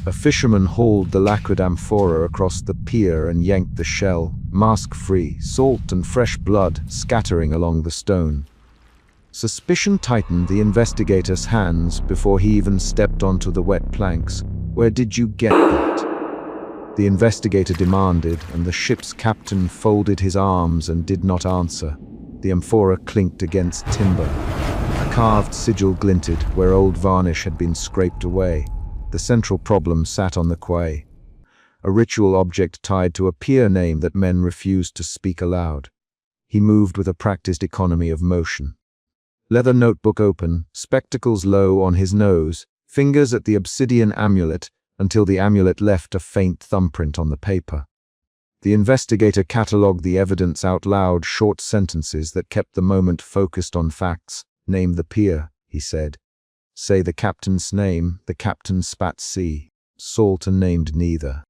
A fisherman hauled the lacquered amphora across the pier and yanked the shell, mask-free, salt and fresh blood scattering along the stone. Suspicion tightened the investigator's hands before he even stepped onto the wet planks. "Where did you get that?" the investigator demanded, and the ship's captain folded his arms and did not answer. The amphora clinked against timber. A carved sigil glinted where old varnish had been scraped away. The central problem sat on the quay, a ritual object tied to a pier name that men refused to speak aloud. He moved with a practiced economy of motion. Leather notebook open, spectacles low on his nose, fingers at the obsidian amulet until the amulet left a faint thumbprint on the paper. The investigator catalogued the evidence out loud, short sentences that kept the moment focused on facts. "Name the pier," he said. "Say the captain's name." The captain spat sea, salt, and named neither.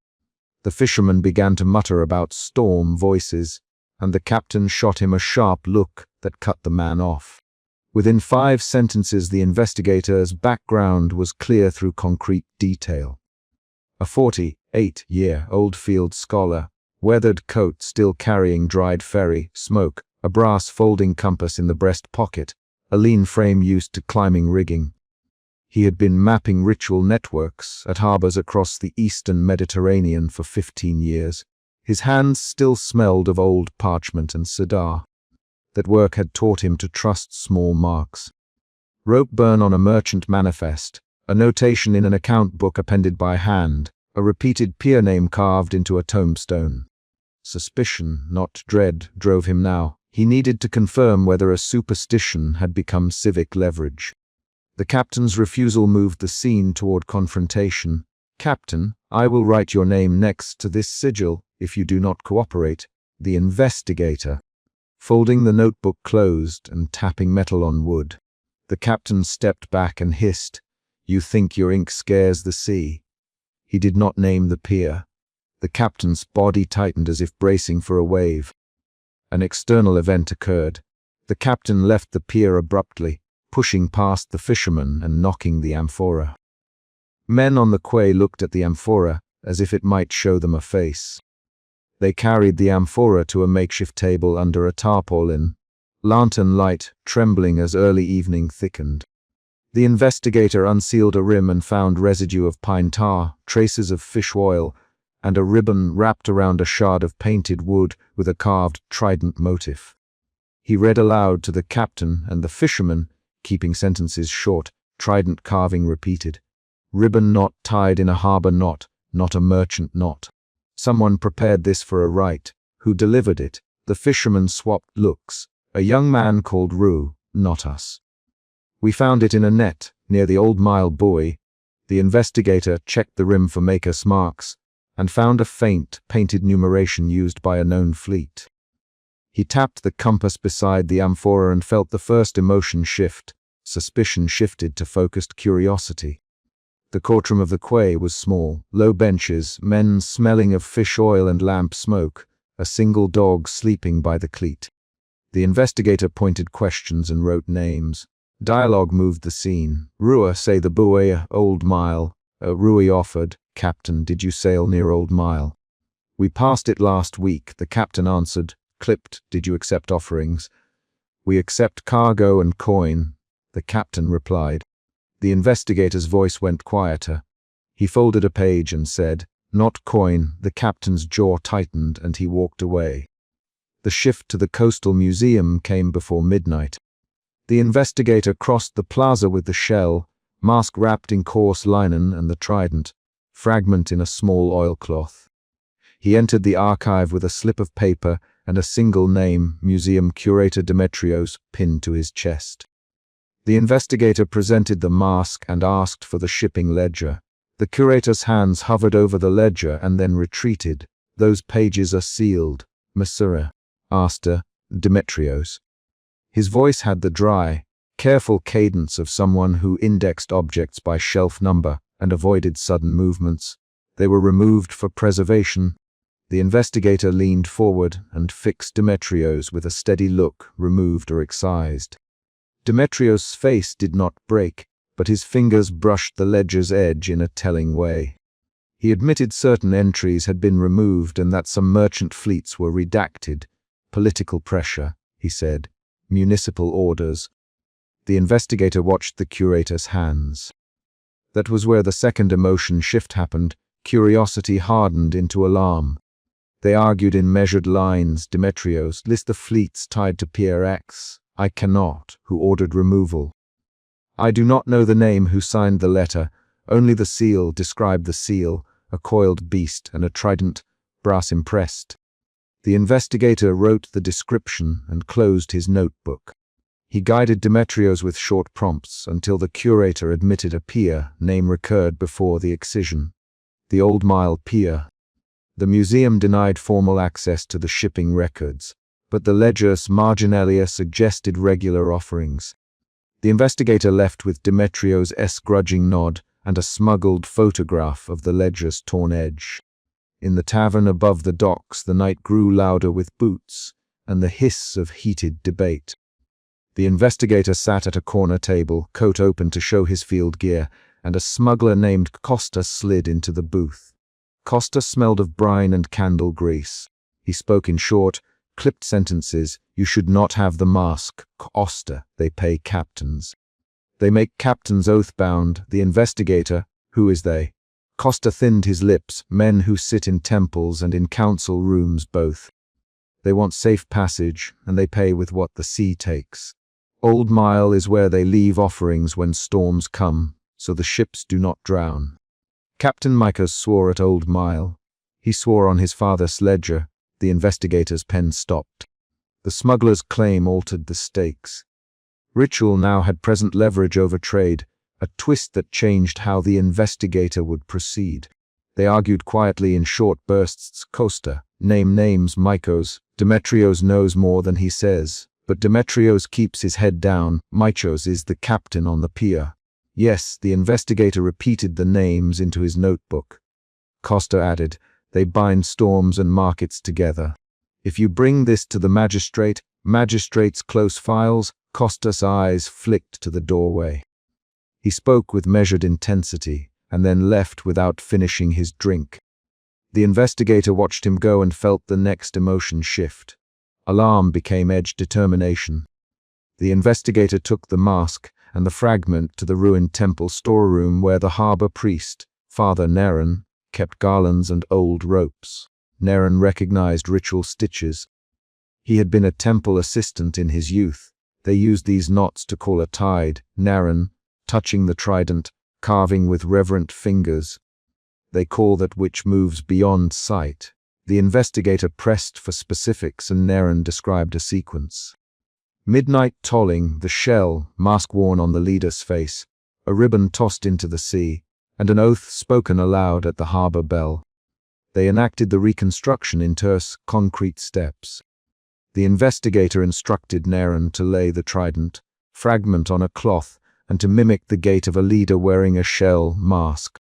The fisherman began to mutter about storm voices, and the captain shot him a sharp look that cut the man off. Within 5 sentences, the investigator's background was clear through concrete detail. A 48-year-old field scholar, weathered coat still carrying dried ferry smoke, a brass folding compass in the breast pocket, a lean frame used to climbing rigging. He had been mapping ritual networks at harbors across the eastern Mediterranean for 15 years. His hands still smelled of old parchment and cedar. That work had taught him to trust small marks. Rope burn on a merchant manifest, a notation in an account book appended by hand, a repeated pier name carved into a tombstone. Suspicion, not dread, drove him now. He needed to confirm whether a superstition had become civic leverage. The captain's refusal moved the scene toward confrontation. "Captain, I will write your name next to this sigil if you do not cooperate." The investigator, folding the notebook closed and tapping metal on wood. The captain stepped back and hissed, "You think your ink scares the sea?" He did not name the pier. The captain's body tightened as if bracing for a wave. An external event occurred. The captain left the pier abruptly, pushing past the fisherman and knocking the amphora. Men on the quay looked at the amphora as if it might show them a face. They carried the amphora to a makeshift table under a tarpaulin, lantern light trembling as early evening thickened. The investigator unsealed a rim and found residue of pine tar, traces of fish oil, and a ribbon wrapped around a shard of painted wood with a carved trident motif. He read aloud to the captain and the fisherman, keeping sentences short, trident carving repeated. "Ribbon knot tied in a harbor knot, not a merchant knot. Someone prepared this for a rite. Who delivered it?" The fisherman swapped looks. "A young man called Rue, not us. We found it in a net near the Old Mile buoy." The investigator checked the rim for maker's marks and found a faint, painted numeration used by a known fleet. He tapped the compass beside the amphora and felt the first emotion shift. Suspicion shifted to focused curiosity. The courtroom of the quay was small, low benches, men smelling of fish oil and lamp smoke, a single dog sleeping by the cleat. The investigator pointed questions and wrote names. Dialogue moved the scene. "Rua, say the buoy, Old Mile." Rui offered, "Captain, did you sail near Old Mile?" "We passed it last week," the captain answered. Clipped, "Did you accept offerings?" "We accept cargo and coin," the captain replied. The investigator's voice went quieter. He folded a page and said, "Not coin." The captain's jaw tightened and he walked away. The shift to the coastal museum came before midnight. The investigator crossed the plaza with the shell, mask wrapped in coarse linen, and the trident, fragment in a small oilcloth. He entered the archive with a slip of paper and a single name, Museum Curator Demetrios, pinned to his chest. The investigator presented the mask and asked for the shipping ledger. The curator's hands hovered over the ledger and then retreated. "Those pages are sealed, Messer Aster Demetrios." His voice had the dry, careful cadence of someone who indexed objects by shelf number and avoided sudden movements. "They were removed for preservation." The investigator leaned forward and fixed Demetrios with a steady look, removed or excised. Demetrios' face did not break, but his fingers brushed the ledger's edge in a telling way. He admitted certain entries had been removed and that some merchant fleets were redacted. Political pressure, he said. Municipal orders. The investigator watched the curator's hands. That was where the second emotion shift happened. Curiosity hardened into alarm. They argued in measured lines. Demetrios, list the fleets tied to Pier X. I cannot. Who ordered removal? I do not know the name who signed the letter. Only the seal. Describe the seal. A coiled beast and a trident, brass impressed. The investigator wrote the description and closed his notebook. He guided Demetrios with short prompts until the curator admitted a pier. Name recurred before the excision. The Old Mile Pier. The museum denied formal access to the shipping records, but the ledger's marginalia suggested regular offerings. The investigator left with Demetrios' grudging nod and a smuggled photograph of the ledger's torn edge. In the tavern above the docks, the night grew louder with boots and the hiss of heated debate. The investigator sat at a corner table, coat open to show his field gear, and a smuggler named Costa slid into the booth. Costa smelled of brine and candle grease. He spoke in short, clipped sentences. You should not have the mask. Costa, they pay captains. They make captains oath-bound. The investigator, who is they? Costa thinned his lips. Men who sit in temples and in council rooms both. They want safe passage, and they pay with what the sea takes. Old Mile is where they leave offerings when storms come, so the ships do not drown. Captain Micos swore at Old Mile. He swore on his father's ledger. The investigator's pen stopped. The smuggler's claim altered the stakes. Ritual now had present leverage over trade, a twist that changed how the investigator would proceed. They argued quietly in short bursts. Costa, name names. Micos, Demetrios knows more than he says, but Demetrios keeps his head down. Micos is the captain on the pier. Yes, the investigator repeated the names into his notebook. Costa added, they bind storms and markets together. If you bring this to the magistrate's close files. Costa's eyes flicked to the doorway. He spoke with measured intensity, and then left without finishing his drink. The investigator watched him go and felt the next emotion shift. Alarm became edged determination. The investigator took the mask and the fragment to the ruined temple storeroom where the harbor priest, Father Neron, kept garlands and old ropes. Neron recognized ritual stitches. He had been a temple assistant in his youth. They used these knots to call a tide. Neron, touching the trident, carving with reverent fingers. They call that which moves beyond sight. The investigator pressed for specifics and Neron described a sequence. Midnight tolling, the shell, mask worn on the leader's face, a ribbon tossed into the sea, and an oath spoken aloud at the harbor bell. They enacted the reconstruction in terse, concrete steps. The investigator instructed Neron to lay the trident, fragment on a cloth, and to mimic the gait of a leader wearing a shell mask.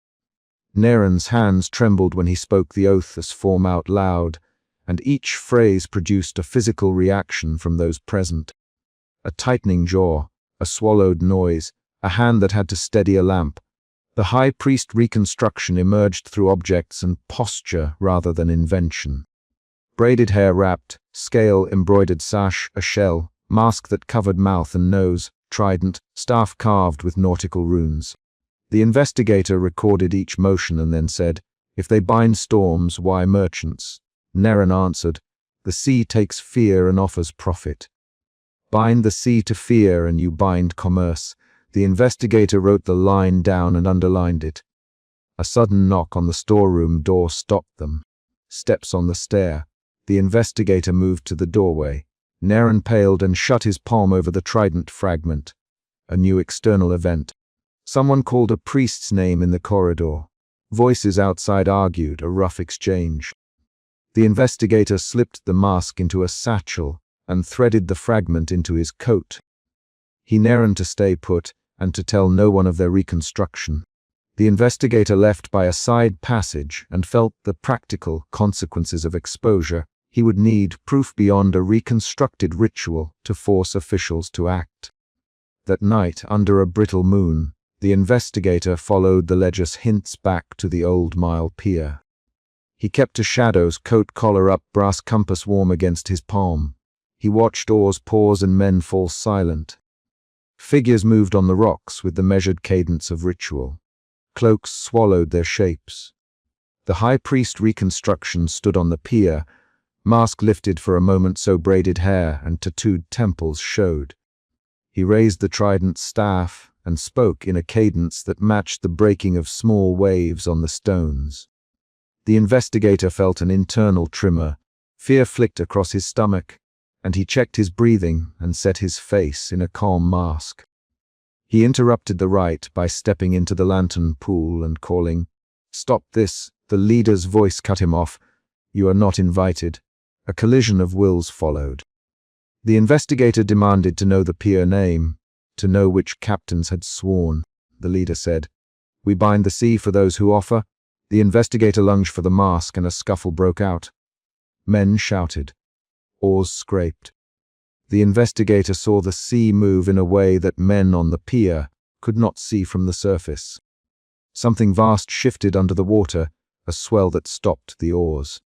Neron's hands trembled when he spoke the oath as form out loud, and each phrase produced a physical reaction from those present. A tightening jaw, a swallowed noise, a hand that had to steady a lamp. The high priest reconstruction emerged through objects and posture rather than invention. Braided hair wrapped, scale embroidered sash, a shell, mask that covered mouth and nose, trident, staff carved with nautical runes. The investigator recorded each motion and then said, if they bind storms, why merchants? Neron answered, the sea takes fear and offers profit. Bind the sea to fear and you bind commerce. The investigator wrote the line down and underlined it. A sudden knock on the storeroom door stopped them. Steps on the stair. The investigator moved to the doorway. Neron paled and shut his palm over the trident fragment. A new external event. Someone called a priest's name in the corridor. Voices outside argued, a rough exchange. The investigator slipped the mask into a satchel and threaded the fragment into his coat. He Neron to stay put and to tell no one of their reconstruction. The investigator left by a side passage and felt the practical consequences of exposure. He would need proof beyond a reconstructed ritual to force officials to act. That night, under a brittle moon, The investigator followed the ledger's hints back to the Old Mile Pier. He kept to shadows, coat collar up, brass compass warm against his palm. He watched oars pause and men fall silent. Figures moved on the rocks with the measured cadence of ritual. Cloaks swallowed their shapes. The high priest reconstruction stood on the pier, mask lifted for a moment so braided hair and tattooed temples showed. He raised the trident staff and spoke in a cadence that matched the breaking of small waves on the stones. The investigator felt an internal tremor. Fear flicked across his stomach, and he checked his breathing and set his face in a calm mask. He interrupted the rite by stepping into the lantern pool and calling, "Stop this!" The leader's voice cut him off. "You are not invited." A collision of wills followed. The investigator demanded to know the pier name, to know which captains had sworn. The leader said, "We bind the sea for those who offer." The investigator lunged for the mask and a scuffle broke out. Men shouted. Oars scraped. The investigator saw the sea move in a way that men on the pier could not see from the surface. Something vast shifted under the water, a swell that stopped the oars.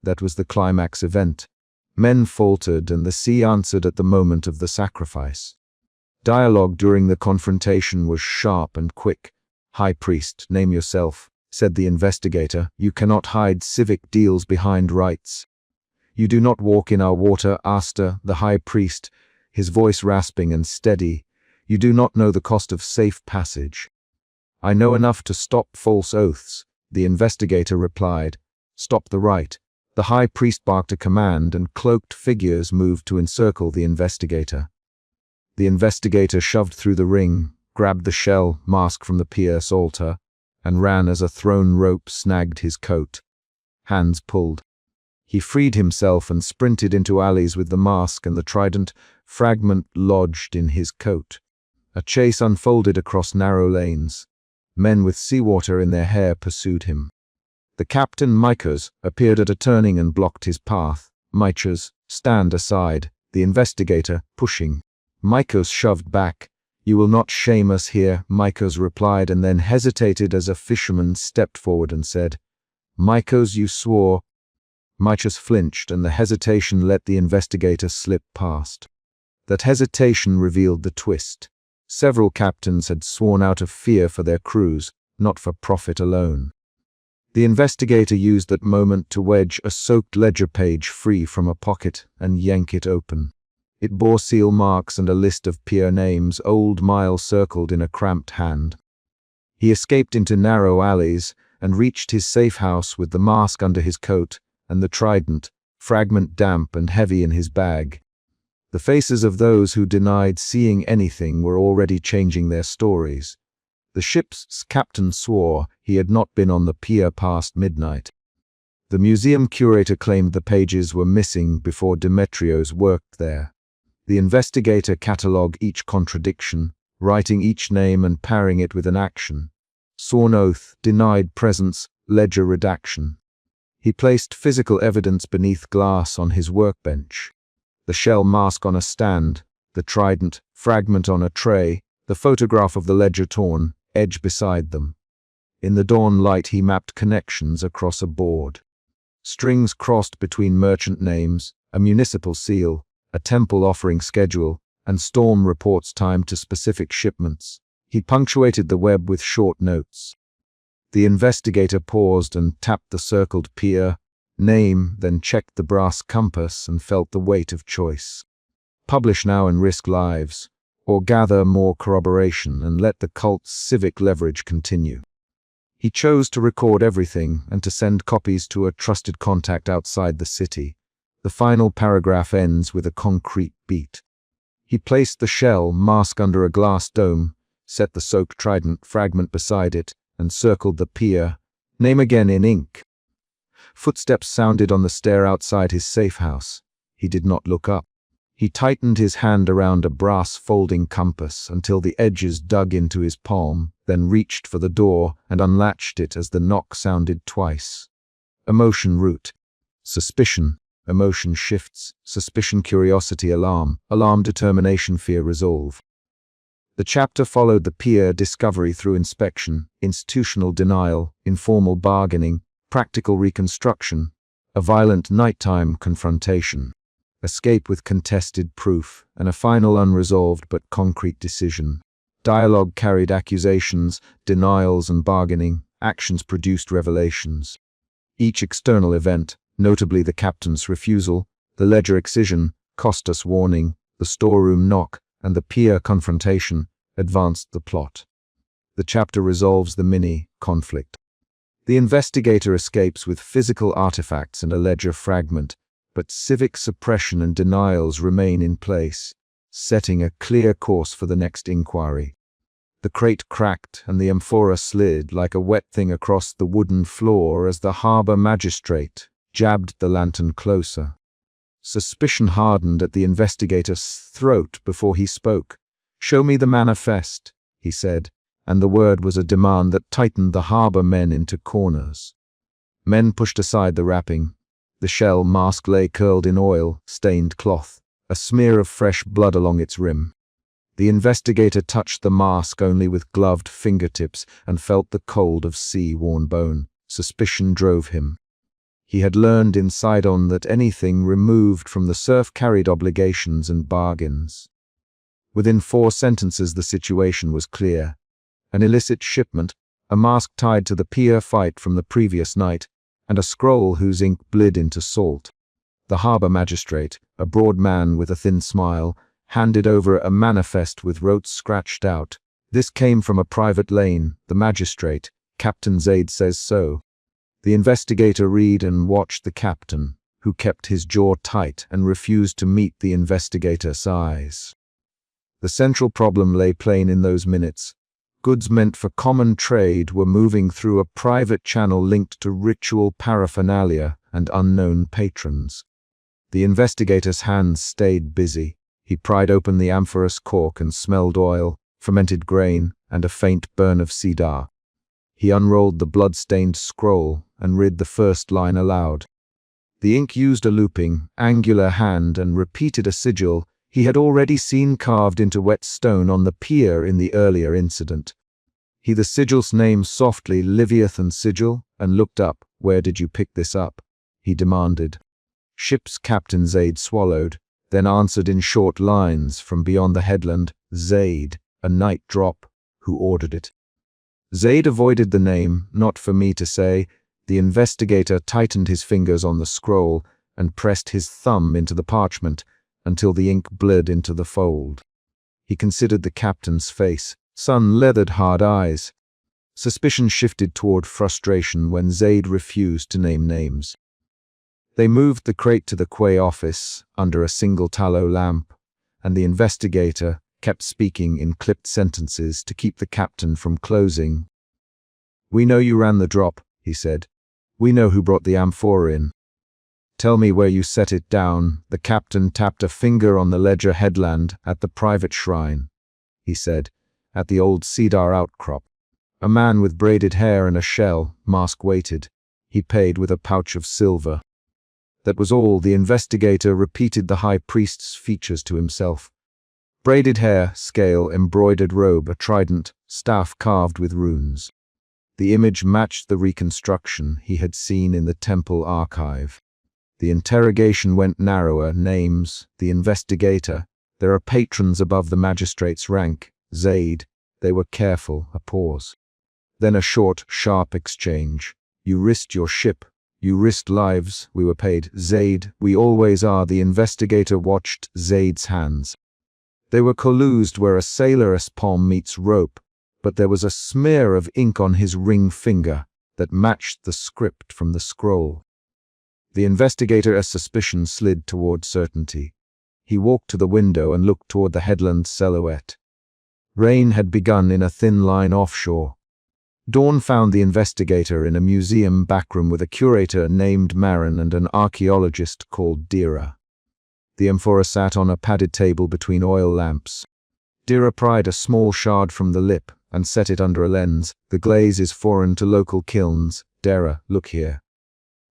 That was the climax event. Men faltered and the sea answered at the moment of the sacrifice. Dialogue during the confrontation was sharp and quick. "High priest, name yourself," said the investigator. "You cannot hide civic deals behind rites." "You do not walk in our water," asked the high priest, his voice rasping and steady. "You do not know the cost of safe passage." "I know enough to stop false oaths," the investigator replied. "Stop the rite." The high priest barked a command and cloaked figures moved to encircle the investigator. The investigator shoved through the ring, grabbed the shell mask from the pier's altar, and ran as a thrown rope snagged his coat. Hands pulled. He freed himself and sprinted into alleys with the mask and the trident fragment lodged in his coat. A chase unfolded across narrow lanes. Men with seawater in their hair pursued him. The captain, Micos, appeared at a turning and blocked his path. "Micos, stand aside," the investigator, pushing. Micos shoved back. "You will not shame us here," Micos replied, and then hesitated as a fisherman stepped forward and said, "Micos, you swore." Micos flinched, and the hesitation let the investigator slip past. That hesitation revealed the twist. Several captains had sworn out of fear for their crews, not for profit alone. The investigator used that moment to wedge a soaked ledger page free from a pocket and yank it open. It bore seal marks and a list of pier names, Old Mile circled in a cramped hand. He escaped into narrow alleys and reached his safe house with the mask under his coat and the trident, fragment damp and heavy in his bag. The faces of those who denied seeing anything were already changing their stories. The ship's captain swore he had not been on the pier past midnight. The museum curator claimed the pages were missing before Demetrios worked there. The investigator catalogued each contradiction, writing each name and parrying it with an action. Sworn oath, denied presence, ledger redaction. He placed physical evidence beneath glass on his workbench. The shell mask on a stand, the trident fragment on a tray, the photograph of the ledger torn, edge beside them. In the dawn light he mapped connections across a board. Strings crossed between merchant names, a municipal seal, a temple offering schedule, and storm reports timed to specific shipments. He punctuated the web with short notes. The investigator paused and tapped the circled pier name, then checked the brass compass and felt the weight of choice. Publish now and risk lives, or gather more corroboration and let the cult's civic leverage continue. He chose to record everything and to send copies to a trusted contact outside the city. The final paragraph ends with a concrete beat. He placed the shell mask under a glass dome, set the soaked trident fragment beside it, and circled the pier. Name again in ink. Footsteps sounded on the stair outside his safe house. He did not look up. He tightened his hand around a brass folding compass until the edges dug into his palm, then reached for the door and unlatched it as the knock sounded twice. Emotion root. Suspicion. Emotion shifts. Suspicion, curiosity, alarm. Alarm, determination, fear, resolve. The chapter followed the pier discovery through inspection, institutional denial, informal bargaining, practical reconstruction, a violent nighttime confrontation, escape with contested proof, and a final unresolved but concrete decision. Dialogue carried accusations, denials, and bargaining. Actions produced revelations. Each external event, notably the captain's refusal, the ledger excision, cost us warning, the storeroom knock, and the pier confrontation, advanced the plot. The chapter resolves the mini-conflict. The investigator escapes with physical artifacts and a ledger fragment, but civic suppression and denials remain in place, setting a clear course for the next inquiry. The crate cracked and the amphora slid like a wet thing across the wooden floor as the harbor magistrate jabbed the lantern closer. Suspicion hardened at the investigator's throat before he spoke. "Show me the manifest," he said, and the word was a demand that tightened the harbor men into corners. Men pushed aside the wrapping. The shell mask lay curled in oil-stained cloth, a smear of fresh blood along its rim. The investigator touched the mask only with gloved fingertips and felt the cold of sea-worn bone. Suspicion drove him. He had learned in Sidon that anything removed from the surf carried obligations and bargains. Within 4 sentences the situation was clear. An illicit shipment, a mask tied to the pier fight from the previous night, and a scroll whose ink bled into salt. The harbor magistrate, a broad man with a thin smile, handed over a manifest with rotes scratched out. "This came from a private lane, the magistrate. Captain Zaid says so." The investigator read and watched the captain, who kept his jaw tight and refused to meet the investigator's eyes. The central problem lay plain in those minutes. Goods meant for common trade were moving through a private channel linked to ritual paraphernalia and unknown patrons. The investigator's hands stayed busy. He pried open the amphora's cork and smelled oil, fermented grain, and a faint burn of cedar. He unrolled the blood-stained scroll and read the first line aloud. The ink used a looping, angular hand and repeated a sigil he had already seen carved into wet stone on the pier in the earlier incident. The sigil's name softly, Leviathan sigil, and looked up. "Where did you pick this up?" he demanded. Ship's Captain Zaid swallowed, then answered in short lines from beyond the headland. "Zaid, a night drop. Who ordered it?" Zaid avoided the name, not for me to say. The investigator tightened his fingers on the scroll and pressed his thumb into the parchment until the ink bled into the fold. He considered the captain's face, sun-leathered hard eyes. Suspicion shifted toward frustration when Zaid refused to name names. They moved the crate to the quay office under a single tallow lamp, and the investigator kept speaking in clipped sentences to keep the captain from closing. "We know you ran the drop," he said. "We know who brought the amphora in. Tell me where you set it down." The captain tapped a finger on the ledger headland. "At the private shrine," he said, "at the old cedar outcrop." A man with braided hair and a shell mask waited. He paid with a pouch of silver. That was all. The investigator repeated the high priest's features to himself. Braided hair, scale, embroidered robe, a trident, staff carved with runes. The image matched the reconstruction he had seen in the temple archive. The interrogation went narrower. Names, the investigator. There are patrons above the magistrate's rank. Zaid. They were careful. A pause. Then a short, sharp exchange. "You risked your ship. You risked lives. We were paid." "Zaid, we always are." The investigator watched Zaid's hands. They were collused where a sailor's palm meets rope, but there was a smear of ink on his ring finger that matched the script from the scroll. The investigator's suspicion slid toward certainty. He walked to the window and looked toward the headland silhouette. Rain had begun in a thin line offshore. Dawn found the investigator in a museum backroom with a curator named Marin and an archaeologist called Dira. The amphora sat on a padded table between oil lamps. Dira pried a small shard from the lip and set it under a lens. "The glaze is foreign to local kilns. Dira, look here.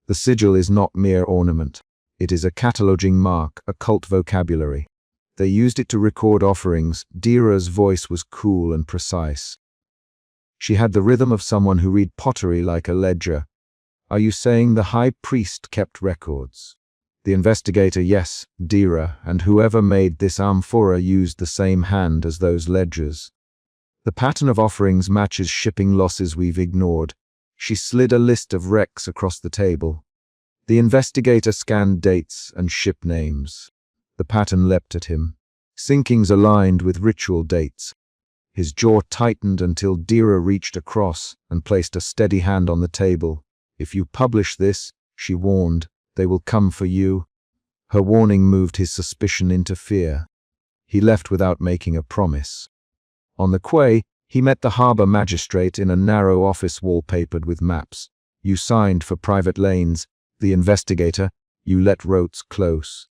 The sigil is not mere ornament. It is a cataloging mark, a cult vocabulary." They used it to record offerings. Dira's voice was cool and precise. She had the rhythm of someone who read pottery like a ledger. Are you saying the high priest kept records? The investigator, yes, Dira, and whoever made this amphora used the same hand as those ledgers. The pattern of offerings matches shipping losses we've ignored. She slid a list of wrecks across the table. The investigator scanned dates and ship names. The pattern leapt at him. Sinkings aligned with ritual dates. His jaw tightened until Dira reached across and placed a steady hand on the table. If you publish this, she warned, they will come for you. Her warning moved his suspicion into fear. He left without making a promise. On the quay, he met the harbor magistrate in a narrow office wallpapered with maps. You signed for private lanes. The investigator, you let routes close.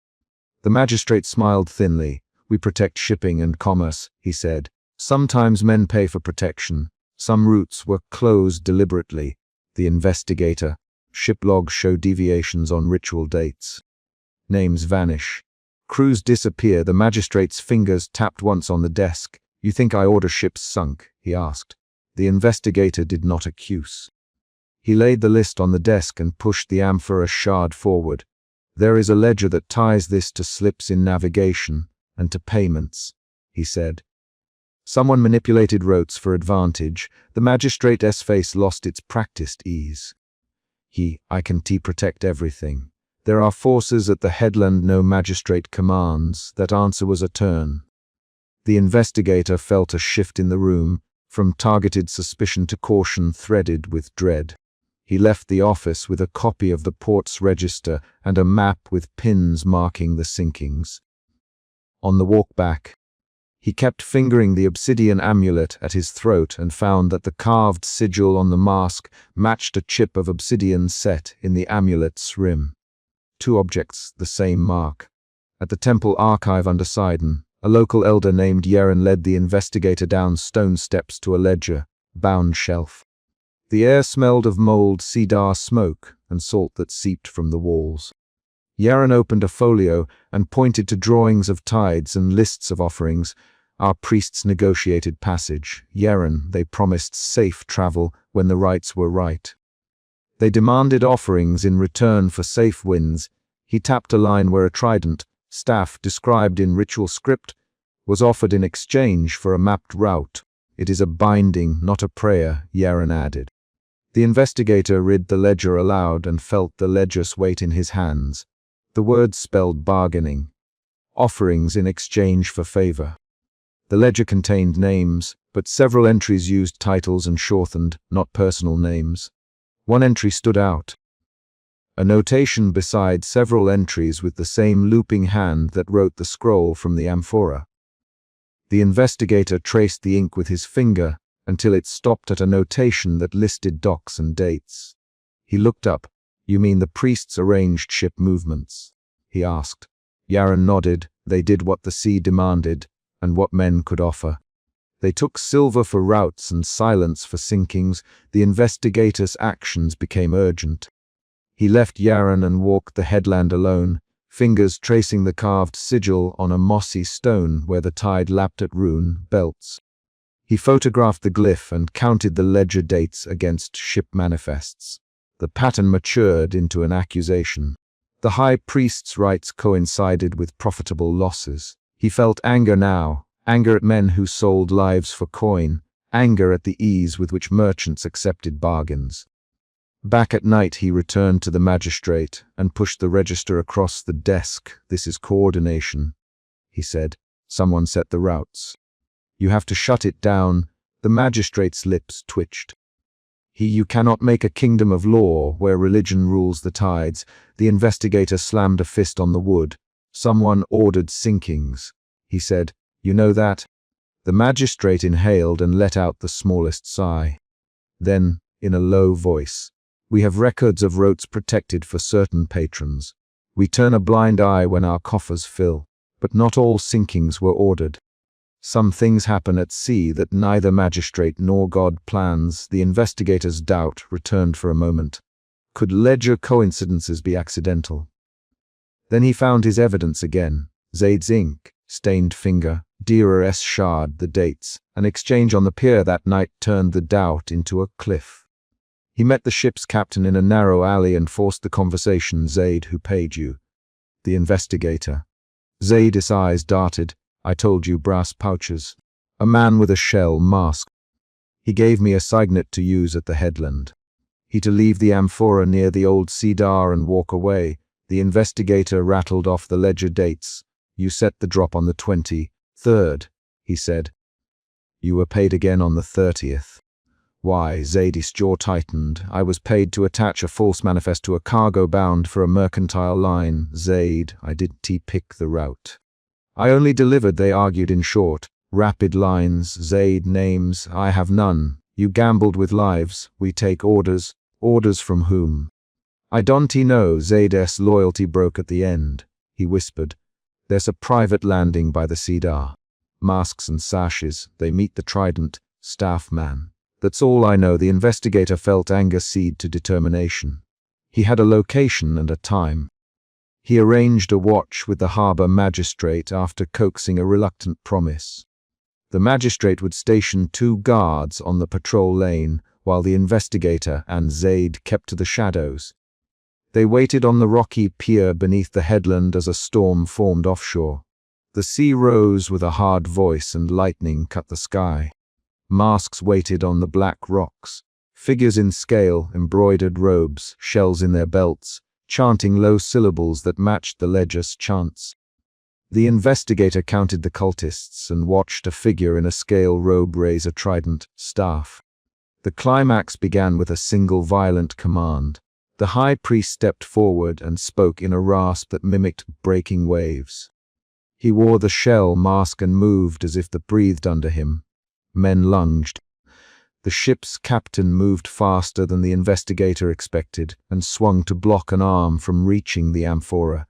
The magistrate smiled thinly. We protect shipping and commerce, he said. Sometimes men pay for protection. Some routes were closed deliberately. The investigator, ship logs show deviations on ritual dates. Names vanish. Crews disappear. The magistrate's fingers tapped once on the desk. You think I order ships sunk? He asked. The investigator did not accuse. He laid the list on the desk and pushed the amphora shard forward. There is a ledger that ties this to slips in navigation and to payments, he said. Someone manipulated rotes for advantage. The magistrate's face lost its practiced ease. I can protect everything. There are forces at the headland no magistrate commands. That answer was a turn. The investigator felt a shift in the room, from targeted suspicion to caution threaded with dread. He left the office with a copy of the port's register and a map with pins marking the sinkings. On the walk back, he kept fingering the obsidian amulet at his throat and found that the carved sigil on the mask matched a chip of obsidian set in the amulet's rim. Two objects, the same mark. At the temple archive under Sidon, a local elder named Yeren led the investigator down stone steps to a ledger-bound shelf. The air smelled of mold, cedar smoke, and salt that seeped from the walls. Yeren opened a folio and pointed to drawings of tides and lists of offerings. Our priests negotiated passage. Yeren, they promised safe travel when the rights were right. They demanded offerings in return for safe winds. He tapped a line where a trident, staff described in ritual script, was offered in exchange for a mapped route. It is a binding, not a prayer, Yeren added. The investigator read the ledger aloud and felt the ledger's weight in his hands. The words spelled bargaining. Offerings in exchange for favor. The ledger contained names, but several entries used titles and shortened, not personal names. One entry stood out. A notation beside several entries with the same looping hand that wrote the scroll from the amphora. The investigator traced the ink with his finger until it stopped at a notation that listed docks and dates. He looked up. You mean the priests arranged ship movements? He asked. Yeren nodded. They did what the sea demanded and what men could offer. They took silver for routes and silence for sinkings. The investigator's actions became urgent. He left Yeren and walked the headland alone, fingers tracing the carved sigil on a mossy stone where the tide lapped at rune belts. He photographed the glyph and counted the ledger dates against ship manifests. The pattern matured into an accusation. The high priest's rights coincided with profitable losses. He felt anger now, anger at men who sold lives for coin, anger at the ease with which merchants accepted bargains. Back at night he returned to the magistrate and pushed the register across the desk. This is coordination, he said. Someone set the routes. You have to shut it down. The magistrate's lips twitched. You cannot make a kingdom of law where religion rules the tides. The investigator slammed a fist on the wood. Someone ordered sinkings, he said. You know that? The magistrate inhaled and let out the smallest sigh. Then, in a low voice, we have records of routes protected for certain patrons. We turn a blind eye when our coffers fill, but not all sinkings were ordered. Some things happen at sea that neither magistrate nor God plans. The investigator's doubt returned for a moment. Could ledger coincidences be accidental? Then he found his evidence again. Zaid's ink, Stained finger, dearer S. Shard, the dates. An exchange on the pier that night turned the doubt into a cliff. He met the ship's captain in a narrow alley and forced the conversation. Zaid, who paid you? The investigator. Zaid's eyes darted. I told you, brass pouches. A man with a shell mask. He gave me a signet to use at the headland. He to leave the amphora near the old cedar and walk away. The investigator rattled off the ledger dates. You set the drop on the 23rd, he said. You were paid again on the 30th. Why, Zaid's jaw tightened. I was paid to attach a false manifest to a cargo bound for a mercantile line. Zaid, I didn't pick the route. I only delivered, they argued in short, rapid lines. Zaid, names, I have none. You gambled with lives. We take orders. Orders from whom? I don't know. Zaid's loyalty broke at the end. He whispered. There's a private landing by the cedar. Masks and sashes. They meet the Trident. Staff man. That's all I know. The investigator felt anger seed to determination. He had a location and a time. He arranged a watch with the harbor magistrate after coaxing a reluctant promise. The magistrate would station 2 guards on the patrol lane, while the investigator and Zaid kept to the shadows. They waited on the rocky pier beneath the headland as a storm formed offshore. The sea rose with a hard voice and lightning cut the sky. Masks waited on the black rocks. Figures in scale, embroidered robes, shells in their belts, chanting low syllables that matched the ledger's chants. The investigator counted the cultists and watched a figure in a scale robe raise a trident staff. The climax began with a single violent command. The high priest stepped forward and spoke in a rasp that mimicked breaking waves. He wore the shell mask and moved as if that breathed under him. Men lunged. The ship's captain moved faster than the investigator expected and swung to block an arm from reaching the amphora.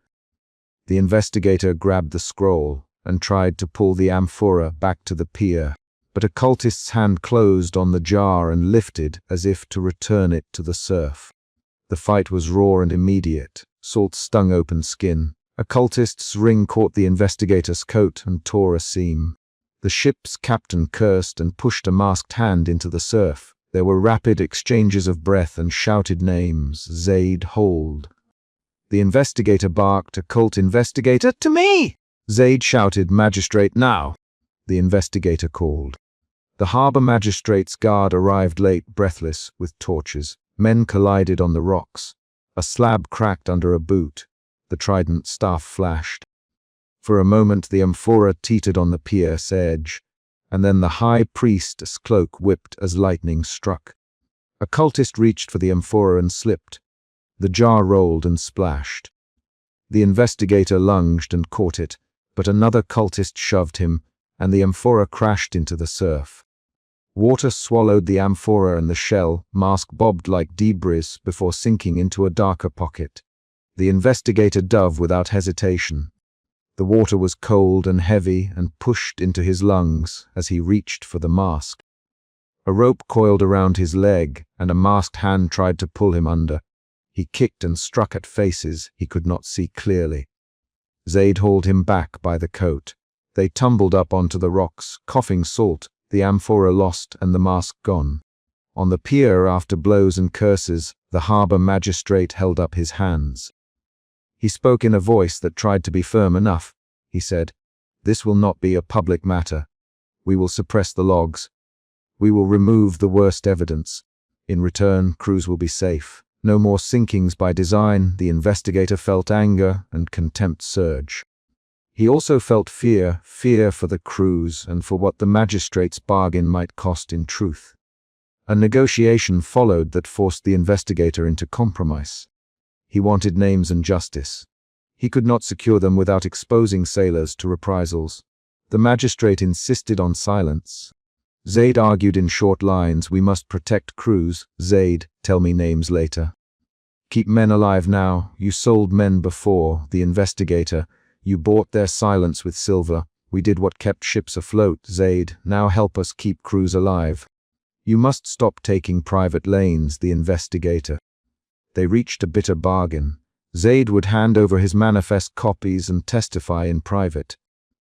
The investigator grabbed the scroll and tried to pull the amphora back to the pier, but a cultist's hand closed on the jar and lifted as if to return it to the surf. The fight was raw and immediate. Salt stung open skin. A cultist's ring caught the investigator's coat and tore a seam. The ship's captain cursed and pushed a masked hand into the surf. There were rapid exchanges of breath and shouted names. Zaid, hold. The investigator barked, a cult investigator, to me! Zaid shouted, magistrate, now. The investigator called. The harbor magistrate's guard arrived late, breathless, with torches. Men collided on the rocks. A slab cracked under a boot. The trident staff flashed. For a moment the amphora teetered on the pier's edge, and then the high priest's cloak whipped as lightning struck. A cultist reached for the amphora and slipped. The jar rolled and splashed. The investigator lunged and caught it, but another cultist shoved him, and the amphora crashed into the surf. Water swallowed the amphora and the shell, mask bobbed like debris before sinking into a darker pocket. The investigator dove without hesitation. The water was cold and heavy and pushed into his lungs as he reached for the mask. A rope coiled around his leg, and a masked hand tried to pull him under. He kicked and struck at faces he could not see clearly. Zaid hauled him back by the coat. They tumbled up onto the rocks, coughing salt, the amphora lost and the mask gone. On the pier, after blows and curses, the harbor magistrate held up his hands. He spoke in a voice that tried to be firm enough. He said, "This will not be a public matter. We will suppress the logs. We will remove the worst evidence. In return, crews will be safe. No more sinkings by design." The investigator felt anger and contempt surge. He also felt fear for the crews and for what the magistrate's bargain might cost in truth. A negotiation followed that forced the investigator into compromise. He wanted names and justice. He could not secure them without exposing sailors to reprisals. The magistrate insisted on silence. Zaid argued in short lines, "We must protect crews." Zaid, "Tell me names later." "Keep men alive now. You sold men before." The investigator, "You bought their silence with silver. We did what kept ships afloat." Zaid, "Now help us keep crews alive." "You must stop taking private lanes." The investigator. They reached a bitter bargain. Zaid would hand over his manifest copies and testify in private.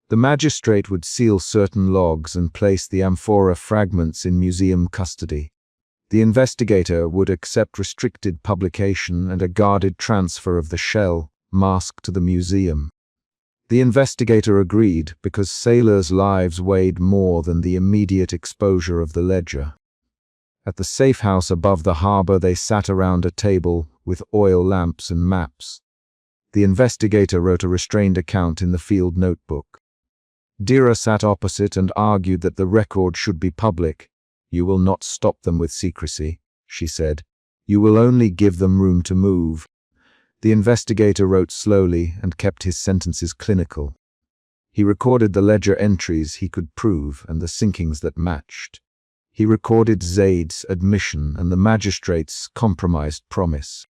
The magistrate would seal certain logs and place the amphora fragments in museum custody. The investigator would accept restricted publication and a guarded transfer of the shell, mask to the museum. The investigator agreed because sailors' lives weighed more than the immediate exposure of the ledger. At the safe house above the harbor, they sat around a table with oil lamps and maps. The investigator wrote a restrained account in the field notebook. Dira sat opposite and argued that the record should be public. "You will not stop them with secrecy," she said. "You will only give them room to move." The investigator wrote slowly and kept his sentences clinical. He recorded the ledger entries he could prove and the sinkings that matched. He recorded Zaid's admission and the magistrate's compromised promise.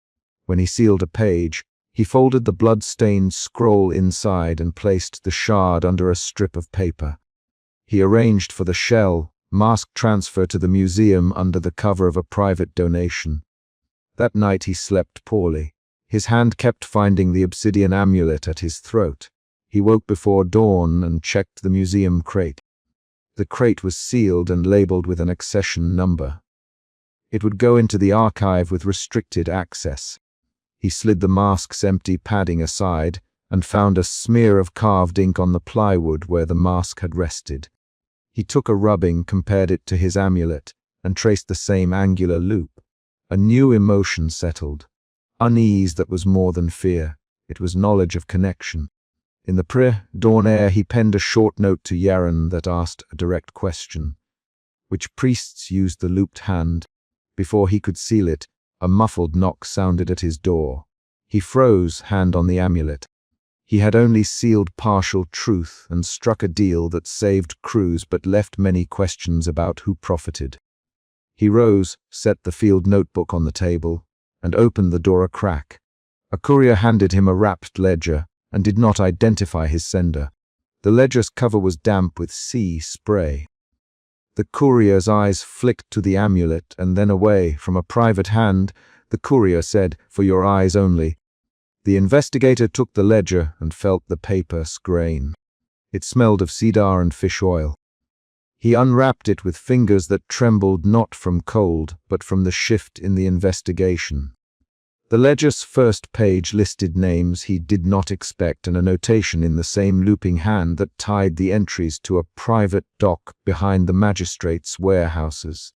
When he sealed a page, he folded the blood-stained scroll inside and placed the shard under a strip of paper. He arranged for the shell, mask transfer to the museum under the cover of a private donation. That night he slept poorly. His hand kept finding the obsidian amulet at his throat. He woke before dawn and checked the museum crate. The crate was sealed and labeled with an accession number. It would go into the archive with restricted access. He slid the mask's empty padding aside and found a smear of carved ink on the plywood where the mask had rested. He took a rubbing, compared it to his amulet, and traced the same angular loop. A new emotion settled. Unease that was more than fear. It was knowledge of connection. In the pre-dawn air, he penned a short note to Yaren that asked a direct question. Which priests used the looped hand? Before he could seal it, a muffled knock sounded at his door. He froze, hand on the amulet. He had only sealed partial truth and struck a deal that saved crews but left many questions about who profited. He rose, set the field notebook on the table, and opened the door a crack. A courier handed him a wrapped ledger and did not identify his sender. The ledger's cover was damp with sea spray. The courier's eyes flicked to the amulet and then away. From a private hand, the courier said, "For your eyes only." The investigator took the ledger and felt the paper grain. It smelled of cedar and fish oil. He unwrapped it with fingers that trembled not from cold, but from the shift in the investigation. The ledger's first page listed names he did not expect and a notation in the same looping hand that tied the entries to a private dock behind the magistrate's warehouses.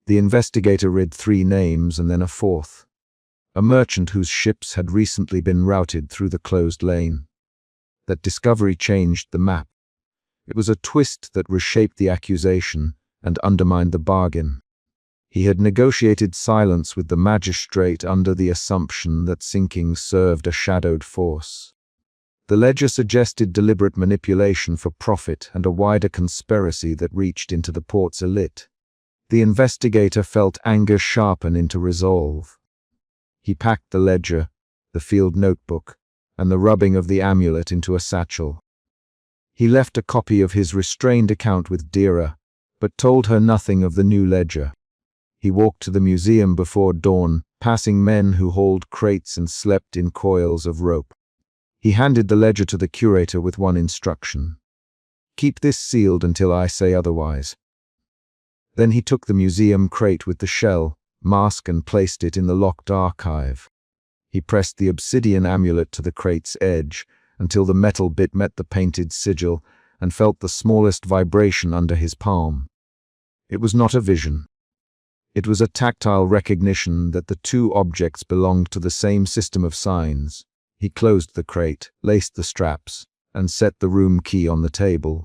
The investigator read 3 names and then a 4th. A merchant whose ships had recently been routed through the closed lane. That discovery changed the map. It was a twist that reshaped the accusation and undermined the bargain. He had negotiated silence with the magistrate under the assumption that sinking served a shadowed force. The ledger suggested deliberate manipulation for profit and a wider conspiracy that reached into the port's elite. The investigator felt anger sharpen into resolve. He packed the ledger, the field notebook, and the rubbing of the amulet into a satchel. He left a copy of his restrained account with Dira, but told her nothing of the new ledger. He walked to the museum before dawn, passing men who hauled crates and slept in coils of rope. He handed the ledger to the curator with one instruction. "Keep this sealed until I say otherwise." Then he took the museum crate with the shell, mask and placed it in the locked archive. He pressed the obsidian amulet to the crate's edge until the metal bit met the painted sigil and felt the smallest vibration under his palm. It was not a vision. It was a tactile recognition that the 2 objects belonged to the same system of signs. He closed the crate, laced the straps, and set the room key on the table.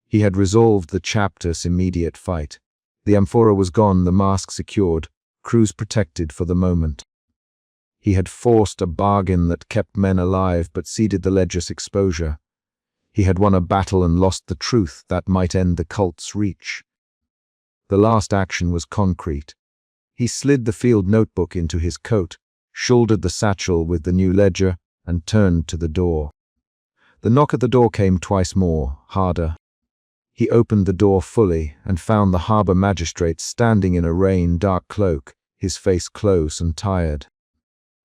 He had resolved the chapter's immediate fight. The amphora was gone, the mask secured, crews protected for the moment. He had forced a bargain that kept men alive but ceded the ledger's exposure. He had won a battle and lost the truth that might end the cult's reach. The last action was concrete. He slid the field notebook into his coat, shouldered the satchel with the new ledger, and turned to the door. The knock at the door came twice more, harder. He opened the door fully and found the harbor magistrate standing in a rain-dark cloak, his face close and tired.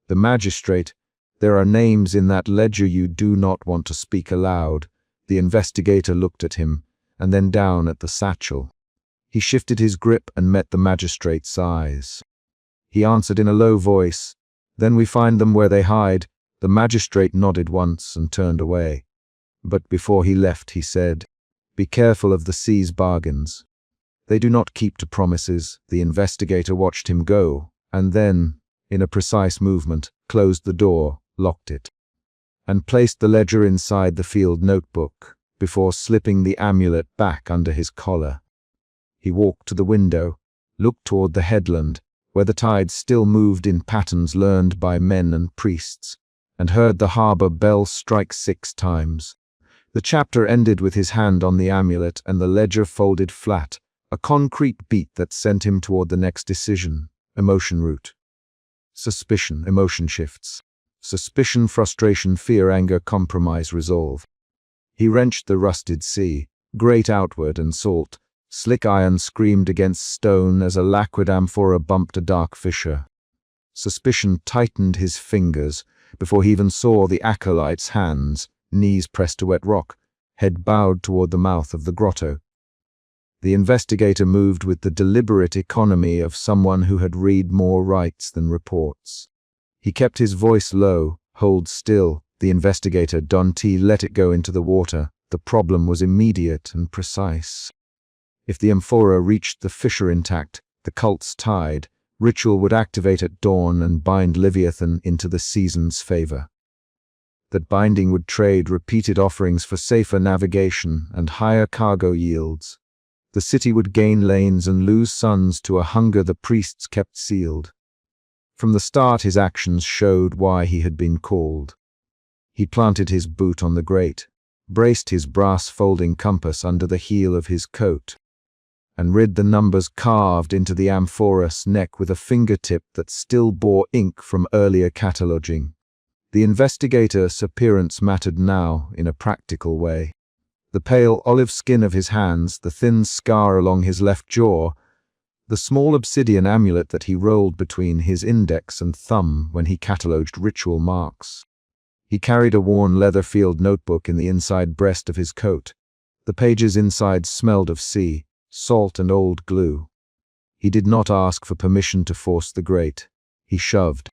"The magistrate, there are names in that ledger you do not want to speak aloud. The investigator looked at him, and then down at the satchel. He shifted his grip and met the magistrate's eyes. He answered in a low voice, "Then we find them where they hide." The magistrate nodded once and turned away. But before he left, he said, "Be careful of the sea's bargains. They do not keep to promises." The investigator watched him go, and then, in a precise movement, closed the door, locked it, and placed the ledger inside the field notebook before slipping the amulet back under his collar. He walked to the window, looked toward the headland, where the tide still moved in patterns learned by men and priests, and heard the harbor bell strike 6 times. The chapter ended with his hand on the amulet and the ledger folded flat, a concrete beat that sent him toward the next decision, emotion route. Suspicion, emotion shifts. Suspicion, frustration, fear, anger, compromise, resolve. He wrenched the rusted sea, grate outward and salt. Slick iron screamed against stone as a lacquered amphora bumped a dark fissure. Suspicion tightened his fingers before he even saw the acolyte's hands, knees pressed to wet rock, head bowed toward the mouth of the grotto. The investigator moved with the deliberate economy of someone who had read more rites than reports. He kept his voice low, hold still. The investigator, Don T, let it go into the water. The problem was immediate and precise. If the amphora reached the fissure intact, the cult's tide, ritual would activate at dawn and bind Leviathan into the season's favor. That binding would trade repeated offerings for safer navigation and higher cargo yields. The city would gain lanes and lose suns to a hunger the priests kept sealed. From the start, his actions showed why he had been called. He planted his boot on the grate, braced his brass folding compass under the heel of his coat, and read the numbers carved into the amphora's neck with a fingertip that still bore ink from earlier cataloging. The investigator's appearance mattered now in a practical way. The pale olive skin of his hands, the thin scar along his left jaw, the small obsidian amulet that he rolled between his index and thumb when he cataloged ritual marks. He carried a worn leather-field notebook in the inside breast of his coat. The pages inside smelled of sea, salt and old glue. He did not ask for permission to force the grate. He shoved.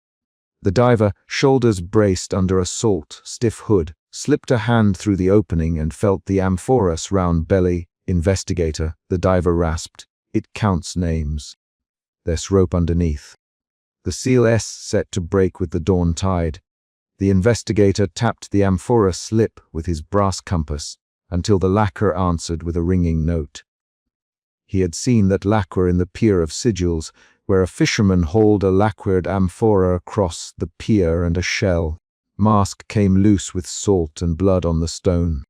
The diver, shoulders braced under a salt, stiff hood, slipped a hand through the opening and felt the amphora's round belly. "Investigator," the diver rasped. "It counts names. There's rope underneath." The seal S set to break with the dawn tide. The investigator tapped the amphora's lip with his brass compass until the lacquer answered with a ringing note. He had seen that lacquer in the pier of sigils, where a fisherman hauled a lacquered amphora across the pier and a shell. Mask came loose with salt and blood on the stone.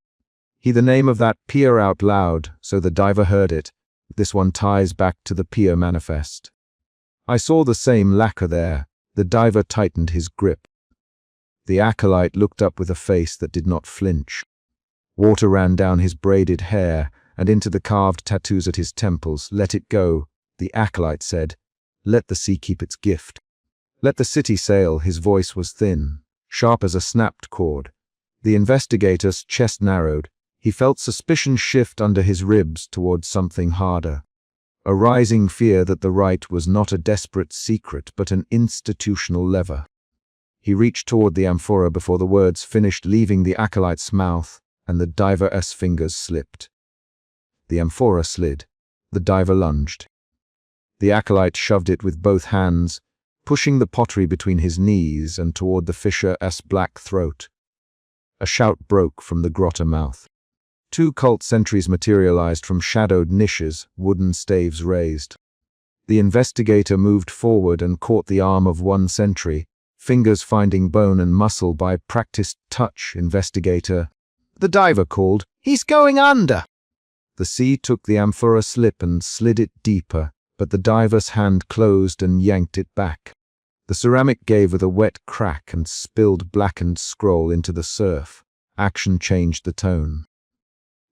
He the name of that pier out loud, so the diver heard it. "This one ties back to the pier manifest. I saw the same lacquer there." The diver tightened his grip. The acolyte looked up with a face that did not flinch. Water ran down his braided hair and into the carved tattoos at his temples. "Let it go," the acolyte said. "Let the sea keep its gift. Let the city sail." His voice was thin, sharp as a snapped cord. The investigator's chest narrowed. He felt suspicion shift under his ribs toward something harder. A rising fear that the rite was not a desperate secret but an institutional lever. He reached toward the amphora before the words finished leaving the acolyte's mouth, and the diver's fingers slipped. The amphora slid. The diver lunged. The acolyte shoved it with both hands, pushing the pottery between his knees and toward the fisher's black throat. A shout broke from the grotto mouth. 2 cult sentries materialized from shadowed niches, wooden staves raised. The investigator moved forward and caught the arm of one sentry, fingers finding bone and muscle by practiced touch. "Investigator," the diver called. "He's going under!" The sea took the amphora slip and slid it deeper, but the diver's hand closed and yanked it back. The ceramic gave with a wet crack and spilled blackened scroll into the surf. Action changed the tone.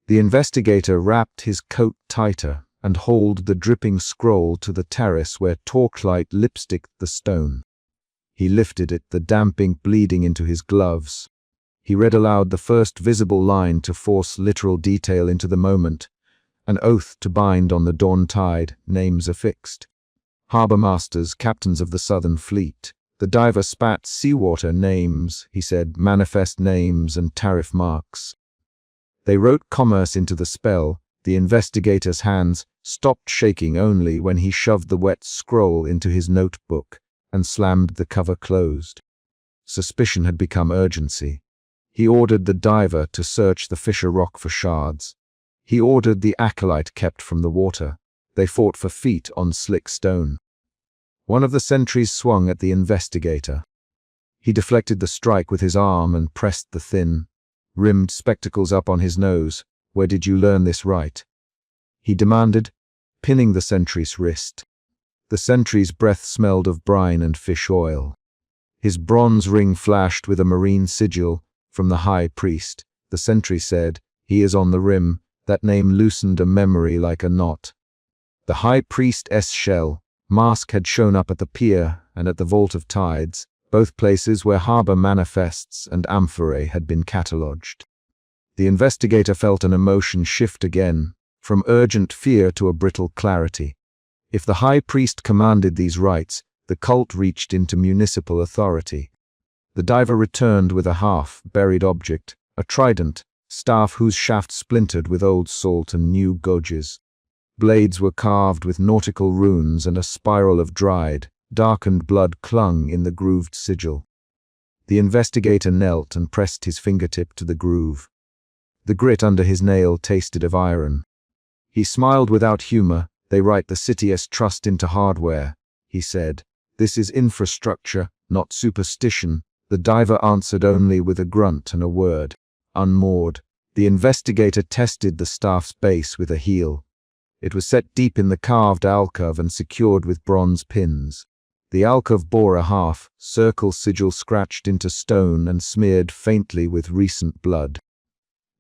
The investigator wrapped his coat tighter and hauled the dripping scroll to the terrace where torchlight lipsticked the stone. He lifted it, the damp ink bleeding into his gloves. He read aloud the first visible line to force literal detail into the moment. An oath to bind on the dawn tide, names affixed. Harbor masters, captains of the Southern Fleet. The diver spat seawater names, he said, manifest names and tariff marks. They wrote commerce into the spell. The investigator's hands stopped shaking only when he shoved the wet scroll into his notebook and slammed the cover closed. Suspicion had become urgency. He ordered the diver to search the Fisher Rock for shards. He ordered the acolyte kept from the water. They fought for feet on slick stone. One of the sentries swung at the investigator. He deflected the strike with his arm and pressed the thin, rimmed spectacles up on his nose. "Where did you learn this right?" he demanded, pinning the sentry's wrist. The sentry's breath smelled of brine and fish oil. His bronze ring flashed with a marine sigil from the high priest. The sentry said, "He is on the rim." That name loosened a memory like a knot. The high priest's shell mask had shown up at the pier and at the Vault of Tides, both places where harbor manifests and amphorae had been catalogued. The investigator felt an emotion shift again, from urgent fear to a brittle clarity. If the high priest commanded these rites, the cult reached into municipal authority. The diver returned with a half-buried object, a trident, staff whose shaft splintered with old salt and new gouges. Blades were carved with nautical runes and a spiral of dried, darkened blood clung in the grooved sigil. The investigator knelt and pressed his fingertip to the groove. The grit under his nail tasted of iron. He smiled without humor. "They write the city's trust into hardware," he said. "This is infrastructure, not superstition." The diver answered only with a grunt and a word. Unmoored. The investigator tested the staff's base with a heel. It was set deep in the carved alcove and secured with bronze pins. The alcove bore a half-circle sigil scratched into stone and smeared faintly with recent blood.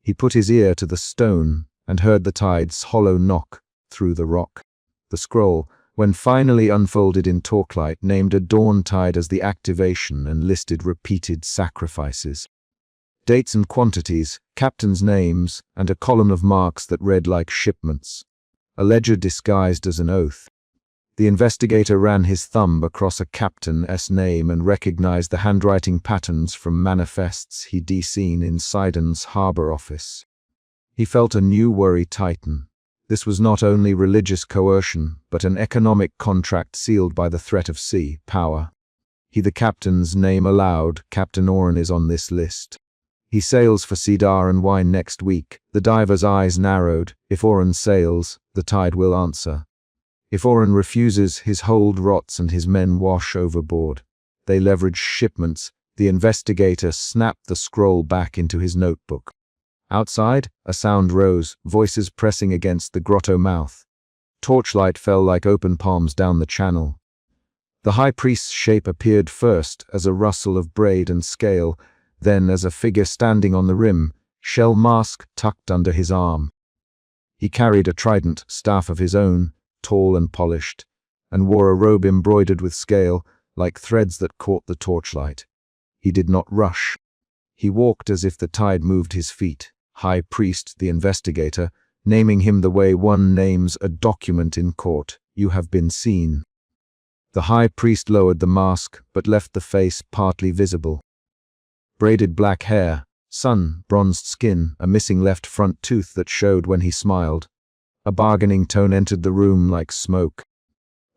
He put his ear to the stone and heard the tide's hollow knock through the rock. The scroll, when finally unfolded in torchlight, named a dawn tide as the activation and listed repeated sacrifices. Dates and quantities, captains' names, and a column of marks that read like shipments. A ledger disguised as an oath. The investigator ran his thumb across a captain's name and recognized the handwriting patterns from manifests he'd seen in Sidon's harbor office. He felt a new worry tighten. This was not only religious coercion, but an economic contract sealed by the threat of sea power. The captain's name aloud. "Captain Oren is on this list. He sails for Cedar and Wine next week." The diver's eyes narrowed. If Oren sails, the tide will answer. If Oren refuses, his hold rots and his men wash overboard. They leverage shipments. The investigator snapped the scroll back into his notebook. Outside, a sound rose, voices pressing against the grotto mouth. Torchlight fell like open palms down the channel. The high priest's shape appeared first as a rustle of braid and scale, then as a figure standing on the rim, shell mask tucked under his arm. He carried a trident staff of his own, tall and polished, and wore a robe embroidered with scale, like threads that caught the torchlight. He did not rush. He walked as if the tide moved his feet. High priest, the investigator, naming him the way one names a document in court. "You have been seen." The high priest lowered the mask, but left the face partly visible. Braided black hair, sun-bronzed skin, a missing left front tooth that showed when he smiled. A bargaining tone entered the room like smoke.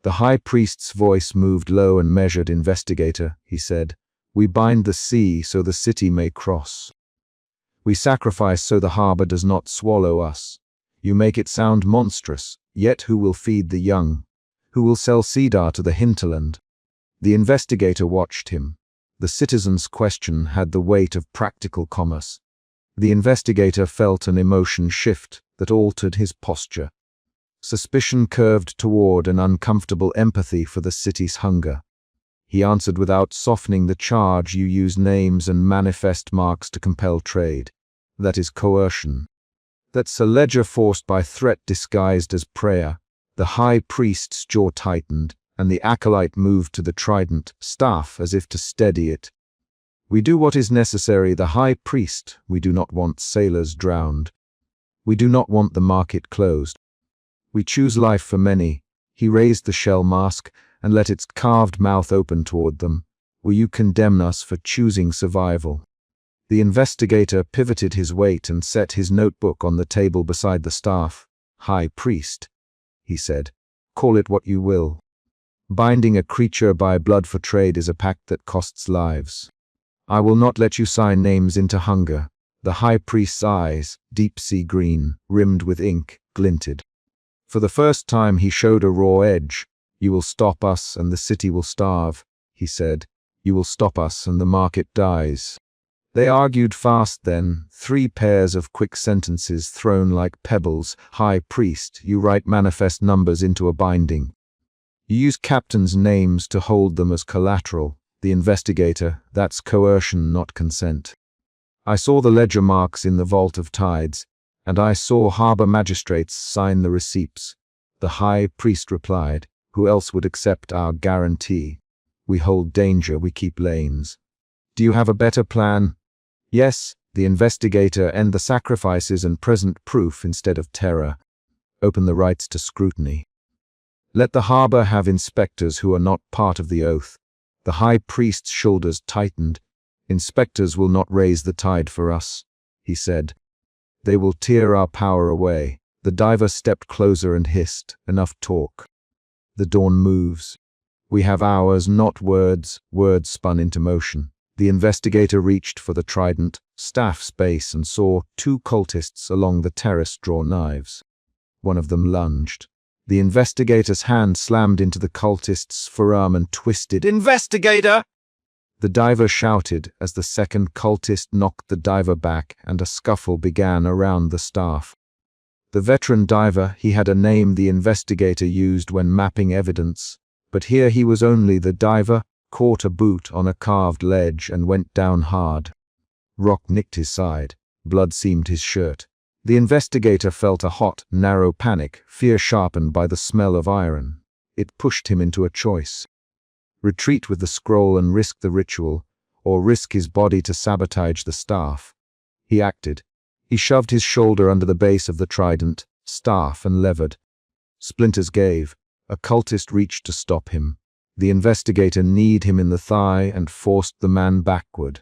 The high priest's voice moved low and measured. "Investigator," he said, "we bind the sea so the city may cross. We sacrifice so the harbor does not swallow us. You make it sound monstrous, yet who will feed the young? Who will sell cedar to the hinterland?" The investigator watched him. The citizen's question had the weight of practical commerce. The investigator felt an emotion shift that altered his posture. Suspicion curved toward an uncomfortable empathy for the city's hunger. He answered without softening the charge. "You use names and manifest marks to compel trade. That is coercion. That's a ledger forced by threat disguised as prayer." The high priest's jaw tightened, and the acolyte moved to the trident staff as if to steady it. We do what is necessary, the high priest. We do not want sailors drowned. We do not want the market closed. We choose life for many. He raised the shell mask and let its carved mouth open toward them. Will you condemn us for choosing survival? The investigator pivoted his weight and set his notebook on the table beside the staff. High priest, he said, call it what you will. Binding a creature by blood for trade is a pact that costs lives. I will not let you sign names into hunger. The high priest's eyes, deep sea green, rimmed with ink, glinted. For the first time he showed a raw edge. You will stop us and the city will starve, he said. You will stop us and the market dies. They argued fast then, 3 pairs of quick sentences thrown like pebbles. High priest, you write manifest numbers into a binding. You use captains' names to hold them as collateral. The investigator, that's coercion, not consent. I saw the ledger marks in the vault of tides, and I saw harbor magistrates sign the receipts. The high priest replied, who else would accept our guarantee? We hold danger, we keep lanes. Do you have a better plan? Yes, the investigator, end the sacrifices and present proof instead of terror. Open the rights to scrutiny. Let the harbor have inspectors who are not part of the oath. The high priest's shoulders tightened. Inspectors will not raise the tide for us, he said. They will tear our power away. The diver stepped closer and hissed, enough talk. The dawn moves. We have hours, not words. Words spun into motion. The investigator reached for the trident, staff space, and saw 2 cultists along the terrace draw knives. One of them lunged. The investigator's hand slammed into the cultist's forearm and twisted. Investigator! The diver shouted as the second cultist knocked the diver back and a scuffle began around the staff. The veteran diver, he had a name the investigator used when mapping evidence, but here he was only the diver, caught a boot on a carved ledge and went down hard. Rock nicked his side. Blood seamed his shirt. The investigator felt a hot, narrow panic, fear sharpened by the smell of iron. It pushed him into a choice. Retreat with the scroll and risk the ritual, or risk his body to sabotage the staff. He acted. He shoved his shoulder under the base of the trident, staff, and levered. Splinters gave. A cultist reached to stop him. The investigator kneed him in the thigh and forced the man backward.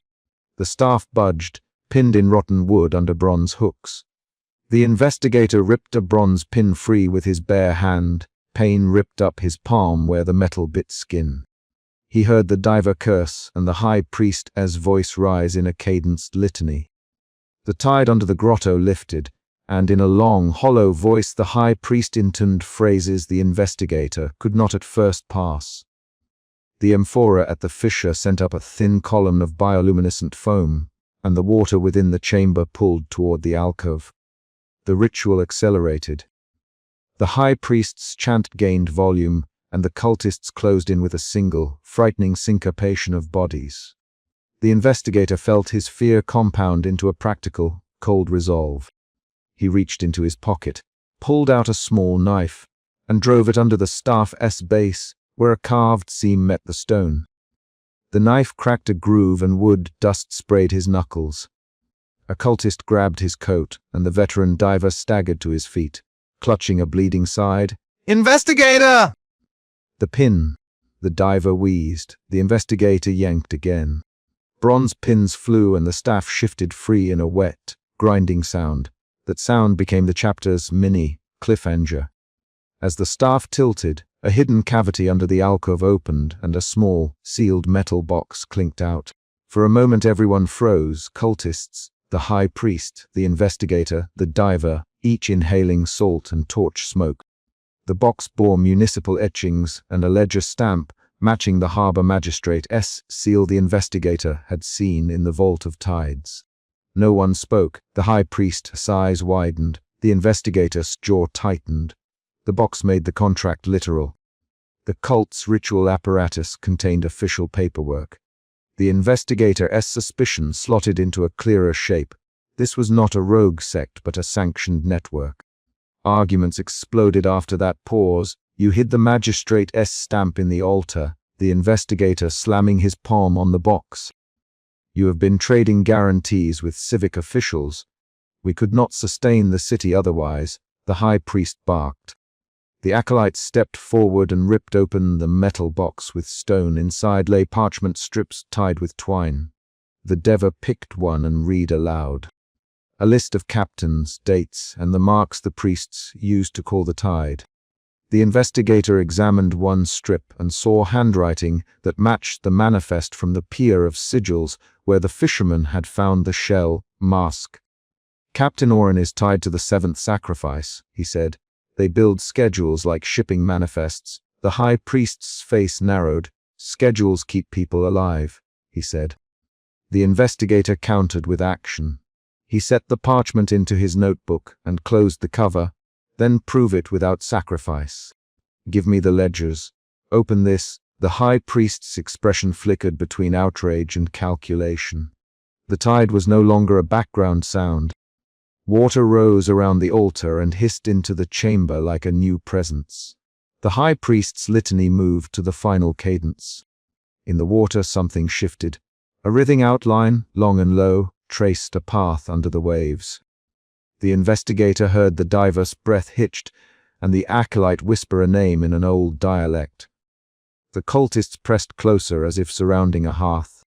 The staff budged, pinned in rotten wood under bronze hooks. The investigator ripped a bronze pin free with his bare hand. Pain ripped up his palm where the metal bit skin. He heard the diver curse and the high priest's voice rise in a cadenced litany. The tide under the grotto lifted, and in a long, hollow voice the high priest intoned phrases the investigator could not at first pass. The amphora at the fissure sent up a thin column of bioluminescent foam, and the water within the chamber pulled toward the alcove. The ritual accelerated. The high priest's chant gained volume, and the cultists closed in with a single, frightening syncopation of bodies. The investigator felt his fear compound into a practical, cold resolve. He reached into his pocket, pulled out a small knife, and drove it under the staff's base, where a carved seam met the stone. The knife cracked a groove and wood dust sprayed his knuckles. A cultist grabbed his coat, and the veteran diver staggered to his feet, clutching a bleeding side. Investigator! The pin. The diver wheezed. The investigator yanked again. Bronze pins flew and the staff shifted free in a wet, grinding sound. That sound became the chapter's mini cliffhanger. As the staff tilted, a hidden cavity under the alcove opened and a small, sealed metal box clinked out. For a moment everyone froze, cultists, the high priest, the investigator, the diver, each inhaling salt and torch smoke. The box bore municipal etchings and a ledger stamp matching the harbor magistrate's seal the investigator had seen in the vault of tides. No one spoke. The high priest's eyes widened. The investigator's jaw tightened. The box made the contract literal. The cult's ritual apparatus contained official paperwork. The investigator's suspicion slotted into a clearer shape. This was not a rogue sect but a sanctioned network. Arguments exploded after that pause. You hid the magistrate's stamp in the altar, the investigator slamming his palm on the box. You have been trading guarantees with civic officials. We could not sustain the city otherwise, the high priest barked. The acolytes stepped forward and ripped open the metal box with stone. Inside lay parchment strips tied with twine. The Deva picked one and read aloud. A list of captains, dates, and the marks the priests used to call the tide. The investigator examined one strip and saw handwriting that matched the manifest from the pier of sigils where the fisherman had found the shell mask. Captain Oren is tied to the seventh sacrifice, he said. They build schedules like shipping manifests. The high priest's face narrowed. Schedules keep people alive, he said. The investigator countered with action. He set the parchment into his notebook and closed the cover, then prove it without sacrifice. Give me the ledgers. Open this. The high priest's expression flickered between outrage and calculation. The tide was no longer a background sound. Water rose around the altar and hissed into the chamber like a new presence. The high priest's litany moved to the final cadence. In the water something shifted. A writhing outline, long and low, traced a path under the waves. The investigator heard the diver's breath hitched, and the acolyte whisper a name in an old dialect. The cultists pressed closer as if surrounding a hearth.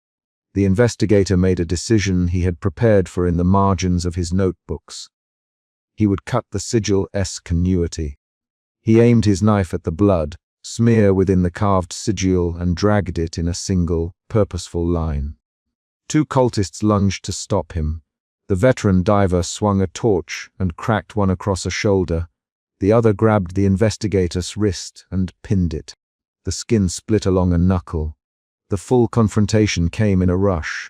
The investigator made a decision he had prepared for in the margins of his notebooks. He would cut the sigil-esque continuity. He aimed his knife at the blood, smear within the carved sigil, and dragged it in a single, purposeful line. Two cultists lunged to stop him. The veteran diver swung a torch and cracked one across a shoulder. The other grabbed the investigator's wrist and pinned it. The skin split along a knuckle. The full confrontation came in a rush.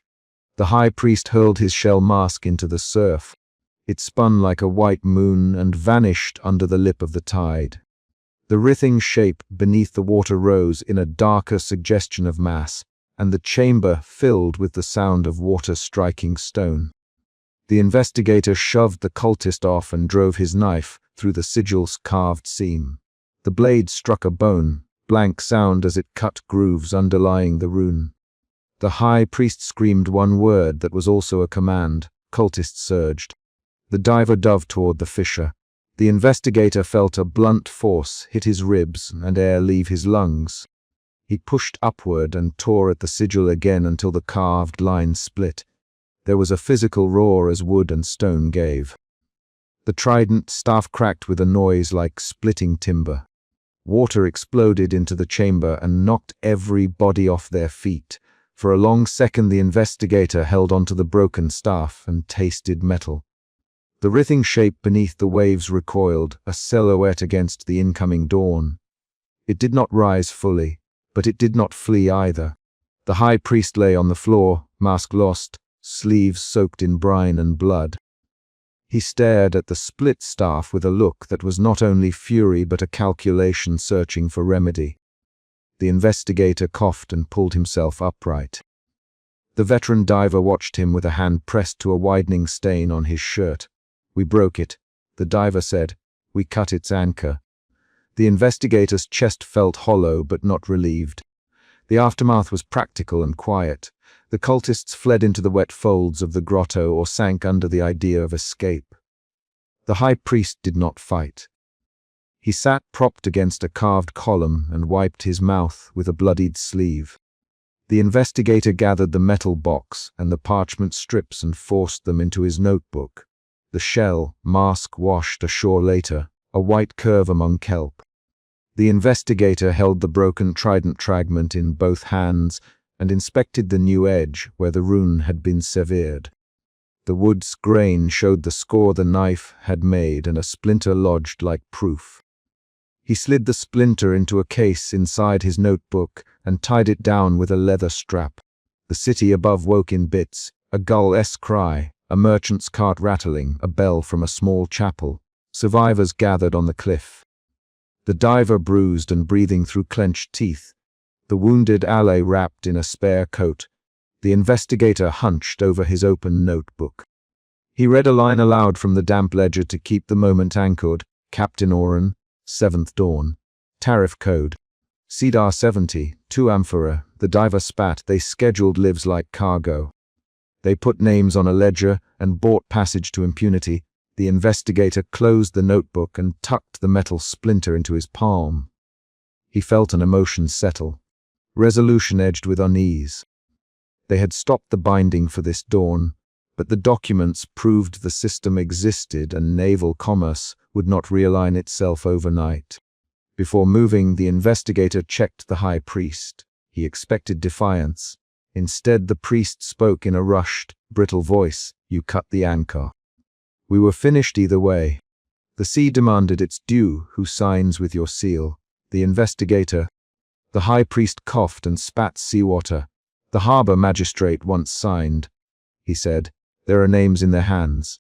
The high priest hurled his shell mask into the surf. It spun like a white moon and vanished under the lip of the tide. The writhing shape beneath the water rose in a darker suggestion of mass, and the chamber filled with the sound of water striking stone. The investigator shoved the cultist off and drove his knife through the sigil's carved seam. The blade struck a bone, blank sound as it cut grooves underlying the rune. The high priest screamed one word that was also a command. Cultists surged. The diver dove toward the fissure. The investigator felt a blunt force hit his ribs and air leave his lungs. He pushed upward and tore at the sigil again until the carved line split. There was a physical roar as wood and stone gave. The trident staff cracked with a noise like splitting timber. Water exploded into the chamber and knocked everybody off their feet. For a long second the investigator held onto the broken staff and tasted metal. The writhing shape beneath the waves recoiled, a silhouette against the incoming dawn. It did not rise fully, but it did not flee either. The high priest lay on the floor, mask lost, sleeves soaked in brine and blood. He stared at the split staff with a look that was not only fury but a calculation searching for remedy. The investigator coughed and pulled himself upright. The veteran diver watched him with a hand pressed to a widening stain on his shirt. "We broke it," the diver said. "We cut its anchor." The investigator's chest felt hollow but not relieved. The aftermath was practical and quiet. The cultists fled into the wet folds of the grotto or sank under the idea of escape. The high priest did not fight. He sat propped against a carved column and wiped his mouth with a bloodied sleeve. The investigator gathered the metal box and the parchment strips and forced them into his notebook. The shell mask washed ashore later, a white curve among kelp. The investigator held the broken trident fragment in both hands and inspected the new edge where the rune had been severed. The wood's grain showed the score the knife had made, and a splinter lodged like proof. He slid the splinter into a case inside his notebook and tied it down with a leather strap. The city above woke in bits, a gull-esque cry, a merchant's cart rattling, a bell from a small chapel. Survivors gathered on the cliff. The diver bruised and breathing through clenched teeth. The wounded ally wrapped in a spare coat. The investigator hunched over his open notebook. He read a line aloud from the damp ledger to keep the moment anchored. Captain Oren, 7th Dawn. Tariff code. Cedar 70, 2 amphora. The diver spat. They scheduled lives like cargo. They put names on a ledger and bought passage to impunity. The investigator closed the notebook and tucked the metal splinter into his palm. He felt an emotion settle, resolution edged with unease. They had stopped the binding for this dawn, but the documents proved the system existed and naval commerce would not realign itself overnight. Before moving, the investigator checked the high priest. He expected defiance. Instead, the priest spoke in a rushed, brittle voice. "You cut the anchor. We were finished either way. The sea demanded its due. Who signs with your seal?" The investigator. The high priest coughed and spat seawater. "The harbor magistrate once signed," he said. "There are names in their hands.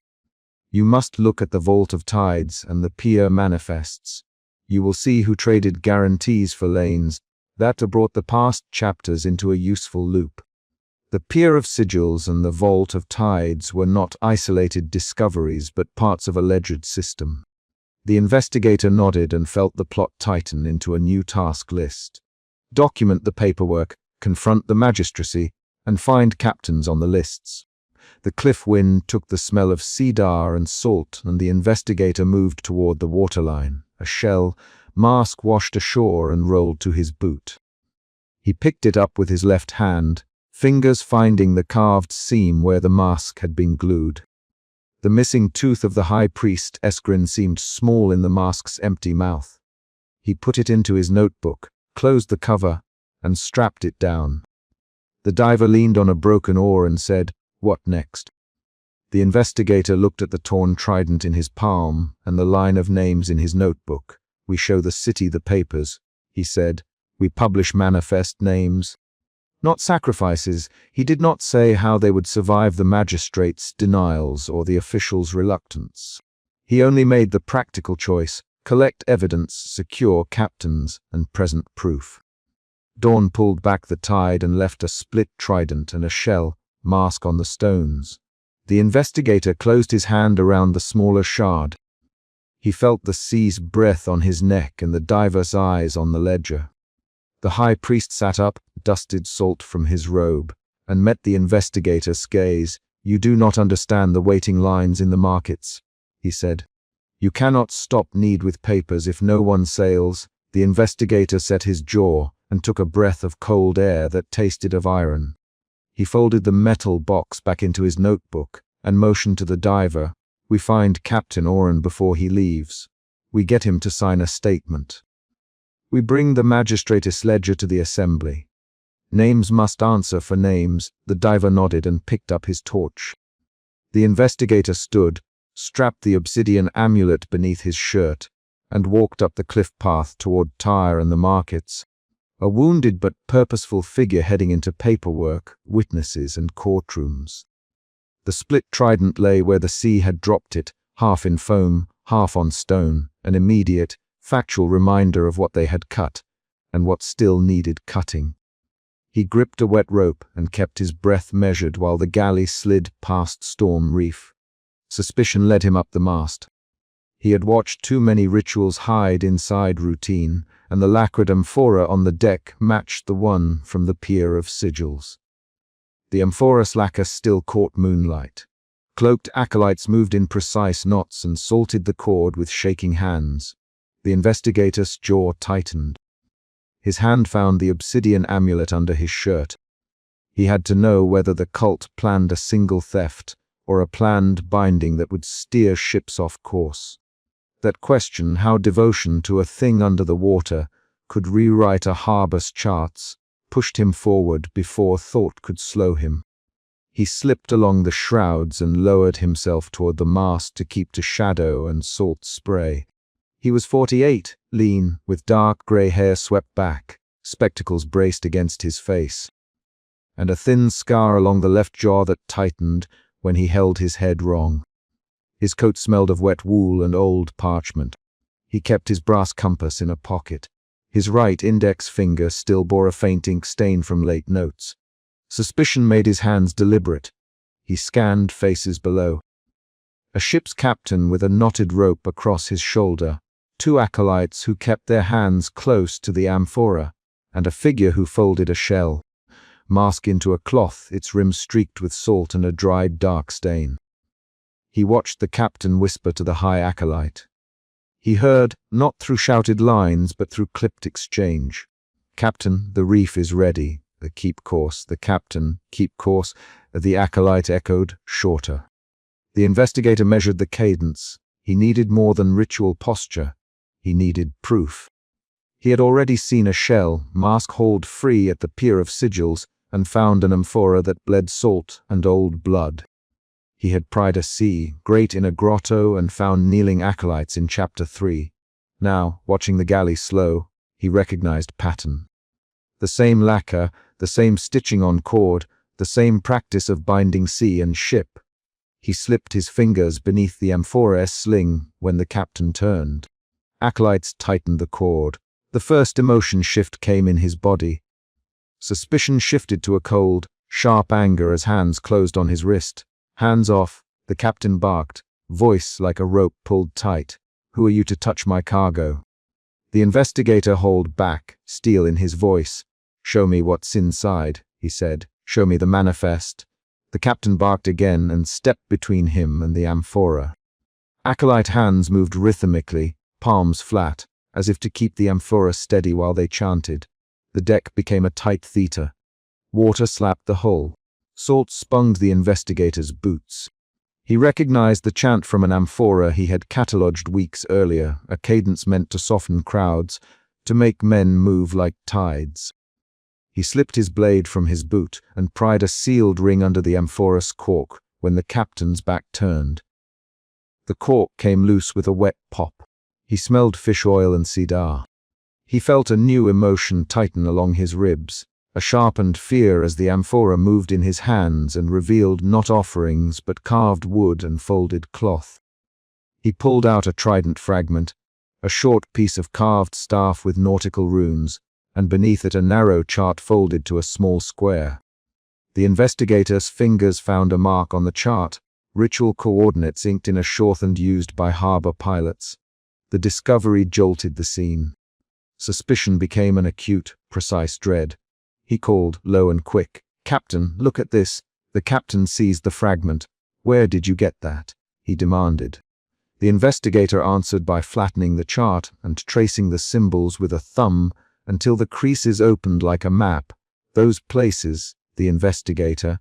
You must look at the Vault of Tides and the pier manifests. You will see who traded guarantees for lanes. That brought the past chapters into a useful loop. The Pier of Sigils and the Vault of Tides were not isolated discoveries but parts of a alleged system." The investigator nodded and felt the plot tighten into a new task list. Document the paperwork, confront the magistracy, and find captains on the lists. The cliff wind took the smell of cedar and salt, and the investigator moved toward the waterline. A shell, mask washed ashore and rolled to his boot. He picked it up with his left hand, fingers finding the carved seam where the mask had been glued. The missing tooth of the high priest Esgrin seemed small in the mask's empty mouth. He put it into his notebook, closed the cover, and strapped it down. The diver leaned on a broken oar and said, "What next?" The investigator looked at the torn trident in his palm and the line of names in his notebook. "We show the city the papers," he said. "We publish manifest names. Not sacrifices." He did not say how they would survive the magistrate's denials or the official's reluctance. He only made the practical choice: collect evidence, secure captains, and present proof. Dawn pulled back the tide and left a split trident and a shell mask on the stones. The investigator closed his hand around the smaller shard. He felt the sea's breath on his neck and the diver's eyes on the ledger. The high priest sat up, dusted salt from his robe, and met the investigator's gaze. "You do not understand the waiting lines in the markets," he said. "You cannot stop need with papers if no one sails." The investigator set his jaw and took a breath of cold air that tasted of iron. He folded the metal box back into his notebook and motioned to the diver. "We find Captain Oren before he leaves. We get him to sign a statement. We bring the magistrate's ledger to the assembly. Names must answer for names." The diver nodded and picked up his torch. The investigator stood, strapped the obsidian amulet beneath his shirt, and walked up the cliff path toward Tyre and the markets. A wounded but purposeful figure heading into paperwork, witnesses, and courtrooms. The split trident lay where the sea had dropped it, half in foam, half on stone, an immediate, factual reminder of what they had cut, and what still needed cutting. He gripped a wet rope and kept his breath measured while the galley slid past Storm Reef. Suspicion led him up the mast. He had watched too many rituals hide inside routine, and the lacquered amphora on the deck matched the one from the Pier of Sigils. The amphora's lacquer still caught moonlight. Cloaked acolytes moved in precise knots and salted the cord with shaking hands. The investigator's jaw tightened. His hand found the obsidian amulet under his shirt. He had to know whether the cult planned a single theft or a planned binding that would steer ships off course. That question, how devotion to a thing under the water could rewrite a harbor's charts, pushed him forward before thought could slow him. He slipped along the shrouds and lowered himself toward the mast to keep to shadow and salt spray. He was 48, lean, with dark grey hair swept back, spectacles braced against his face, and a thin scar along the left jaw that tightened when he held his head wrong. His coat smelled of wet wool and old parchment. He kept his brass compass in a pocket. His right index finger still bore a faint ink stain from late notes. Suspicion made his hands deliberate. He scanned faces below. A ship's captain with a knotted rope across his shoulder, 2 acolytes who kept their hands close to the amphora, and a figure who folded a shell. mask into a cloth, its rim streaked with salt and a dried dark stain. He watched the captain whisper to the high acolyte. He heard, not through shouted lines, but through clipped exchange. "Captain, the reef is ready. Keep course." The captain, "Keep course." The acolyte echoed, shorter. The investigator measured the cadence. He needed more than ritual posture. He needed proof. He had already seen a shell, mask hauled free at the pier of sigils, and found an amphora that bled salt and old blood. He had pried a sea, great in a grotto, and found kneeling acolytes in Chapter 3. Now, watching the galley slow, he recognized pattern. The same lacquer, the same stitching on cord, the same practice of binding sea and ship. He slipped his fingers beneath the amphora's sling when the captain turned. Acolytes tightened the cord. The first emotion shift came in his body. Suspicion shifted to a cold, sharp anger as hands closed on his wrist. "Hands off," the captain barked, voice like a rope pulled tight. "Who are you to touch my cargo?" The investigator hauled back, steel in his voice. "Show me what's inside," he said. "Show me the manifest." The captain barked again and stepped between him and the amphora. Acolyte hands moved rhythmically, palms flat, as if to keep the amphora steady while they chanted. The deck became a tight theta. Water slapped the hull. Salt sponged the investigator's boots. He recognized the chant from an amphora he had catalogued weeks earlier, a cadence meant to soften crowds, to make men move like tides. He slipped his blade from his boot and pried a sealed ring under the amphora's cork when the captain's back turned. The cork came loose with a wet pop. He smelled fish oil and cedar. He felt a new emotion tighten along his ribs, a sharpened fear as the amphora moved in his hands and revealed not offerings but carved wood and folded cloth. He pulled out a trident fragment, a short piece of carved staff with nautical runes, and beneath it a narrow chart folded to a small square. The investigator's fingers found a mark on the chart, ritual coordinates inked in a shorthand used by harbor pilots. The discovery jolted the scene. Suspicion became an acute, precise dread. He called, low and quick, "Captain, look at this." The captain seized the fragment. "Where did you get that?" he demanded. The investigator answered by flattening the chart and tracing the symbols with a thumb until the creases opened like a map. "Those places," the investigator,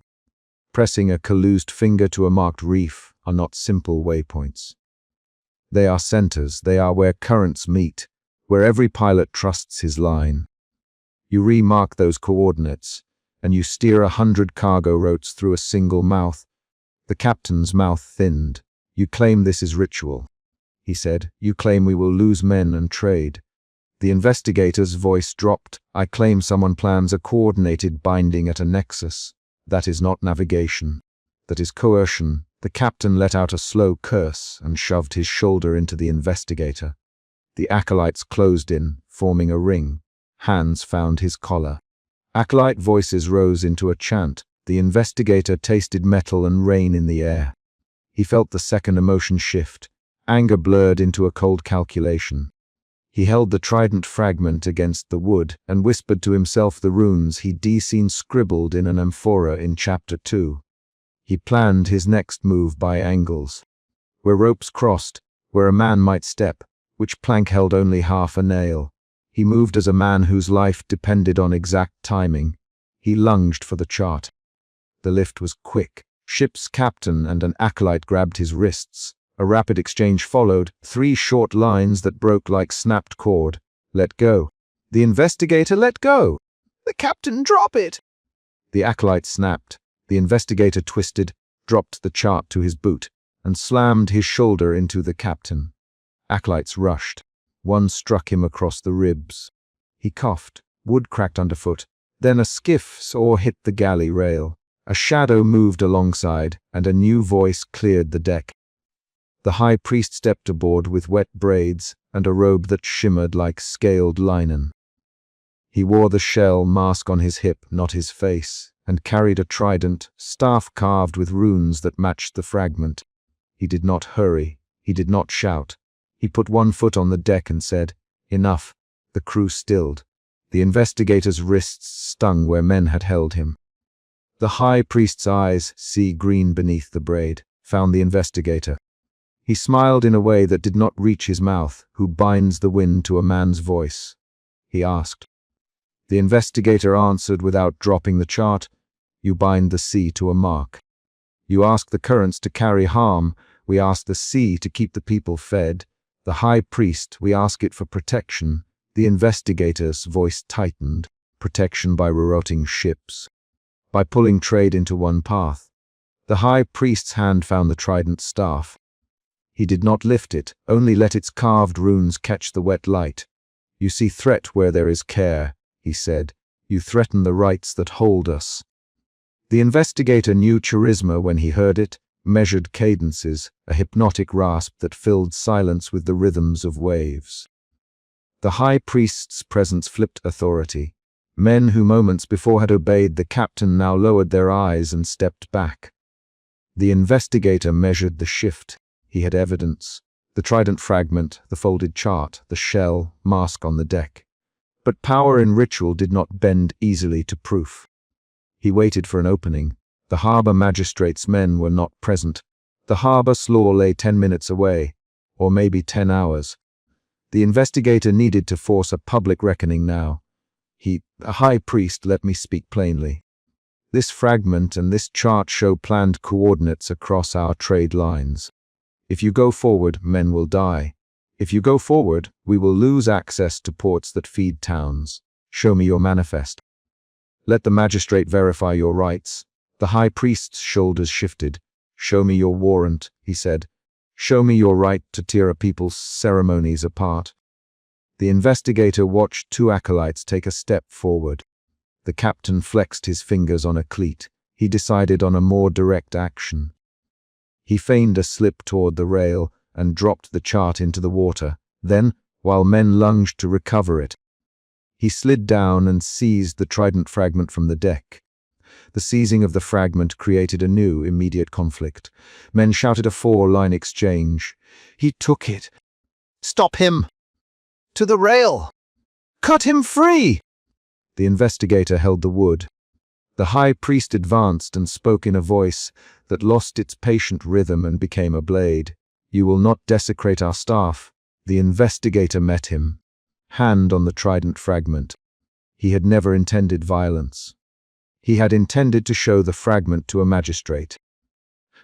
pressing a calloused finger to a marked reef, "are not simple waypoints. They are centers. They are where currents meet, where every pilot trusts his line. You remark those coordinates, and you steer 100 cargo routes through a single mouth." The captain's mouth thinned. "You claim this is ritual," he said. "You claim we will lose men and trade." The investigator's voice dropped. "I claim someone plans a coordinated binding at a nexus. That is not navigation. That is coercion." The captain let out a slow curse and shoved his shoulder into the investigator. The acolytes closed in, forming a ring. Hands found his collar. Acolyte voices rose into a chant. The investigator tasted metal and rain in the air. He felt the second emotion shift. Anger blurred into a cold calculation. He held the trident fragment against the wood and whispered to himself the runes he'd seen scribbled in an amphora in Chapter 2. He planned his next move by angles. Where ropes crossed, where a man might step, which plank held only half a nail. He moved as a man whose life depended on exact timing. He lunged for the chart. The lift was quick. Ship's captain and an acolyte grabbed his wrists. A rapid exchange followed, 3 short lines that broke like snapped cord. "Let go." The investigator let go. "The captain, drop it." The acolyte snapped. The investigator twisted, dropped the chart to his boot, and slammed his shoulder into the captain. Acolytes rushed. One struck him across the ribs. He coughed. Wood cracked underfoot. Then a skiff's oar hit the galley rail. A shadow moved alongside, and a new voice cleared the deck. The high priest stepped aboard with wet braids and a robe that shimmered like scaled linen. He wore the shell mask on his hip, not his face, and carried a trident, staff carved with runes that matched the fragment. He did not hurry. He did not shout. He put one foot on the deck and said, "Enough." The crew stilled. The investigator's wrists stung where men had held him. The high priest's eyes, sea green beneath the braid, found the investigator. He smiled in a way that did not reach his mouth. "Who binds the wind to a man's voice?" he asked. The investigator answered without dropping the chart. "You bind the sea to a mark. You ask the currents to carry harm. We ask the sea to keep the people fed. The high priest, we ask it for protection." The investigator's voice tightened. Protection by rerouting ships, by pulling trade into one path. The high priest's hand found the trident staff. He did not lift it, only let its carved runes catch the wet light. "You see threat where there is care," he said. "You threaten the rights that hold us." The investigator knew charisma when he heard it, measured cadences, a hypnotic rasp that filled silence with the rhythms of waves. The high priest's presence flipped authority. Men who moments before had obeyed the captain now lowered their eyes and stepped back. The investigator measured the shift. He had evidence. The trident fragment, the folded chart, the shell, mask on the deck. But power in ritual did not bend easily to proof. He waited for an opening. The harbor magistrate's men were not present. The harbor slaw lay 10 minutes away, or maybe 10 hours. The investigator needed to force a public reckoning now. "A high priest, let me speak plainly. This fragment and this chart show planned coordinates across our trade lines. If you go forward, men will die. If you go forward, we will lose access to ports that feed towns. Show me your manifest. Let the magistrate verify your rights." The high priest's shoulders shifted. "Show me your warrant," he said. "Show me your right to tear a people's ceremonies apart." The investigator watched two acolytes take a step forward. The captain flexed his fingers on a cleat. He decided on a more direct action. He feigned a slip toward the rail and dropped the chart into the water. Then, while men lunged to recover it, he slid down and seized the trident fragment from the deck. The seizing of the fragment created a new, immediate conflict. Men shouted a four-line exchange. "He took it! Stop him! To the rail! Cut him free!" The investigator held the wood. The high priest advanced and spoke in a voice that lost its patient rhythm and became a blade. "You will not desecrate our staff." The investigator met him, hand on the trident fragment. He had never intended violence. He had intended to show the fragment to a magistrate.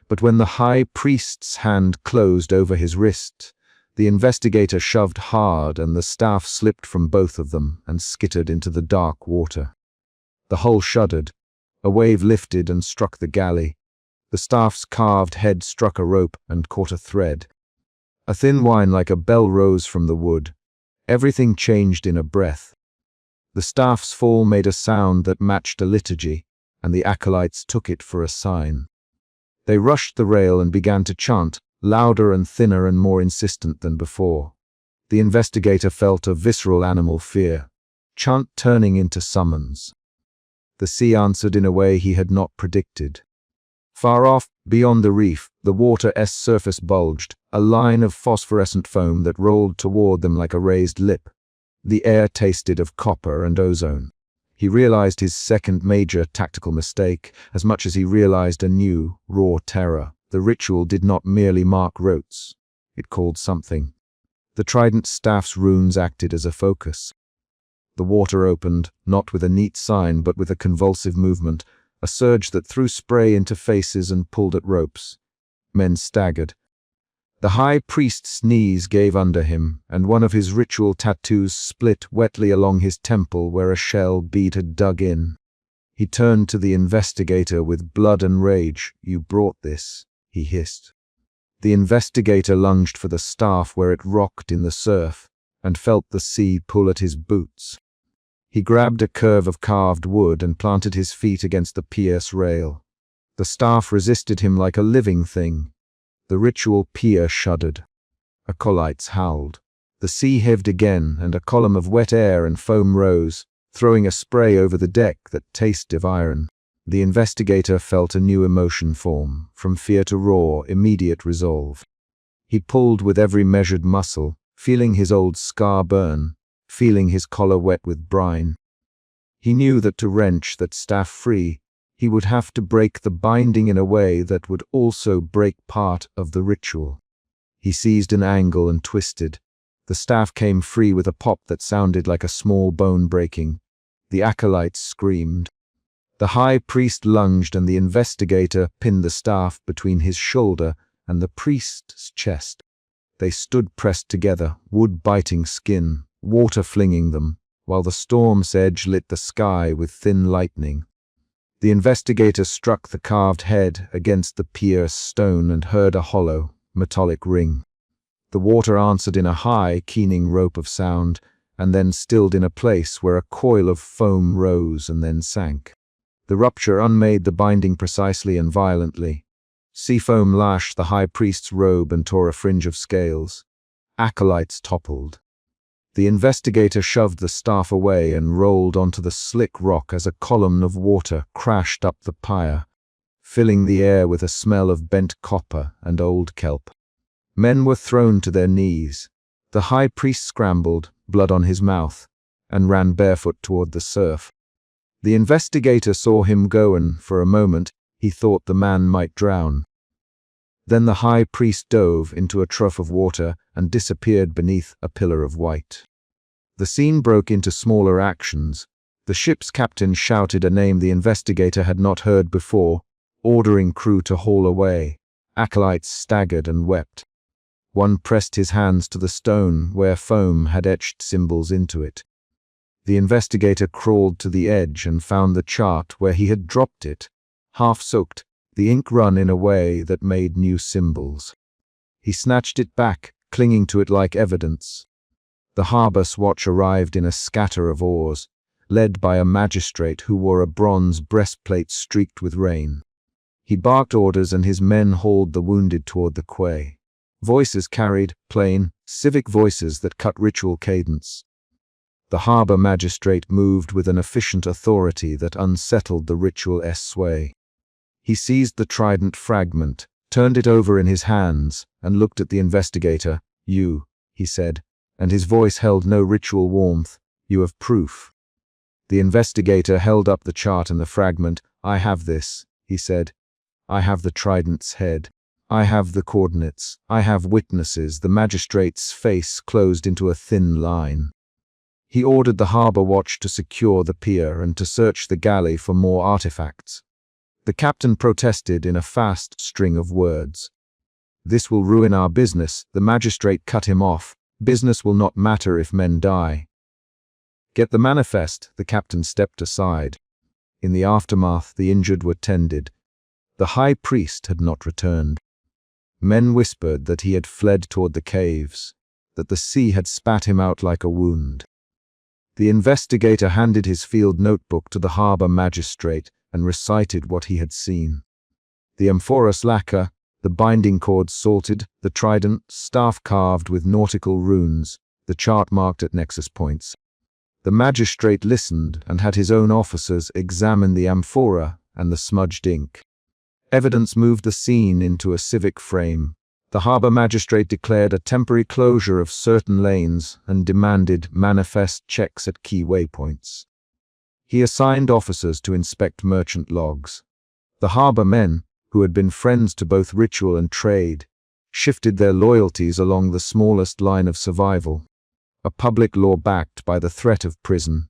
But when the high priest's hand closed over his wrist, the investigator shoved hard and the staff slipped from both of them and skittered into the dark water. The hull shuddered. A wave lifted and struck the galley. The staff's carved head struck a rope and caught a thread. A thin whine like a bell rose from the wood. Everything changed in a breath. The staff's fall made a sound that matched a liturgy, and the acolytes took it for a sign. They rushed the rail and began to chant, louder and thinner and more insistent than before. The investigator felt a visceral animal fear, chant turning into summons. The sea answered in a way he had not predicted. Far off, beyond the reef, the water's surface bulged, a line of phosphorescent foam that rolled toward them like a raised lip. The air tasted of copper and ozone. He realized his second major tactical mistake as much as he realized a new, raw terror. The ritual did not merely mark rotes. It called something. The trident staff's runes acted as a focus. The water opened, not with a neat sign but with a convulsive movement, a surge that threw spray into faces and pulled at ropes. Men staggered. The high priest's knees gave under him, and one of his ritual tattoos split wetly along his temple where a shell bead had dug in. He turned to the investigator with blood and rage. "You brought this," he hissed. The investigator lunged for the staff where it rocked in the surf, and felt the sea pull at his boots. He grabbed a curve of carved wood and planted his feet against the pier's rail. The staff resisted him like a living thing. The ritual pier shuddered. Acolytes howled. The sea heaved again, and a column of wet air and foam rose, throwing a spray over the deck that tasted of iron. The investigator felt a new emotion form, from fear to raw, immediate resolve. He pulled with every measured muscle, feeling his old scar burn, feeling his collar wet with brine. He knew that to wrench that staff free, He would have to break the binding in a way that would also break part of the ritual. He seized an angle and twisted. The staff came free with a pop that sounded like a small bone breaking. The acolytes screamed. The high priest lunged and the investigator pinned the staff between his shoulder and the priest's chest. They stood pressed together, wood biting skin, water flinging them, while the storm's edge lit the sky with thin lightning. The investigator struck the carved head against the pierced stone and heard a hollow, metallic ring. The water answered in a high, keening rope of sound, and then stilled in a place where a coil of foam rose and then sank. The rupture unmade the binding precisely and violently. Sea foam lashed the high priest's robe and tore a fringe of scales. Acolytes toppled. The investigator shoved the staff away and rolled onto the slick rock as a column of water crashed up the pyre, filling the air with a smell of bent copper and old kelp. Men were thrown to their knees. The high priest scrambled, blood on his mouth, and ran barefoot toward the surf. The investigator saw him go and, for a moment, he thought the man might drown. Then the high priest dove into a trough of water and disappeared beneath a pillar of white. The scene broke into smaller actions. The ship's captain shouted a name the investigator had not heard before, ordering crew to haul away. Acolytes staggered and wept. One pressed his hands to the stone where foam had etched symbols into it. The investigator crawled to the edge and found the chart where he had dropped it. Half soaked, the ink run in a way that made new symbols. He snatched it back, clinging to it like evidence. The harbor's watch arrived in a scatter of oars, led by a magistrate who wore a bronze breastplate streaked with rain. He barked orders and his men hauled the wounded toward the quay. Voices carried, plain, civic voices that cut ritual cadence. The harbor magistrate moved with an efficient authority that unsettled the ritual's sway. He seized the trident fragment, turned it over in his hands, and looked at the investigator. "You," he said, and his voice held no ritual warmth. "You have proof." The investigator held up the chart and the fragment. "I have this," he said. "I have the trident's head. I have the coordinates. I have witnesses." The magistrate's face closed into a thin line. He ordered the harbor watch to secure the pier and to search the galley for more artifacts. The captain protested in a fast string of words. "This will ruin our business," the magistrate cut him off. "Business will not matter if men die." "Get the manifest," the captain stepped aside. In the aftermath, the injured were tended. The high priest had not returned. Men whispered that he had fled toward the caves, that the sea had spat him out like a wound. The investigator handed his field notebook to the harbor magistrate and recited what he had seen. The amphora's lacquer, the binding cords salted, the trident, staff carved with nautical runes, the chart marked at nexus points. The magistrate listened and had his own officers examine the amphora and the smudged ink. Evidence moved the scene into a civic frame. The harbor magistrate declared a temporary closure of certain lanes and demanded manifest checks at key waypoints. He assigned officers to inspect merchant logs. The harbor men, who had been friends to both ritual and trade, shifted their loyalties along the smallest line of survival. A public law backed by the threat of prison,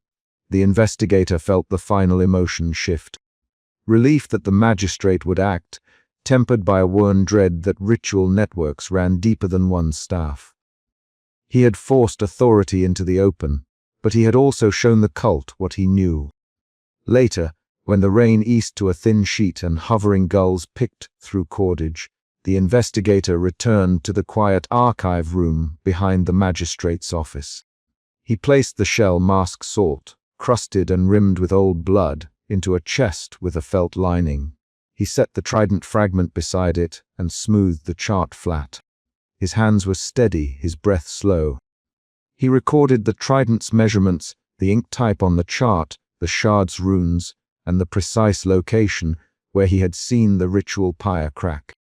the investigator felt the final emotion shift. Relief that the magistrate would act, tempered by a worn dread that ritual networks ran deeper than one's staff. He had forced authority into the open, but he had also shown the cult what he knew. Later, when the rain eased to a thin sheet and hovering gulls picked through cordage, the investigator returned to the quiet archive room behind the magistrate's office. He placed the shell mask salt, crusted and rimmed with old blood, into a chest with a felt lining. He set the trident fragment beside it and smoothed the chart flat. His hands were steady, his breath slow. He recorded the trident's measurements, the ink type on the chart, the shard's runes, and the precise location where he had seen the ritual pyre crack.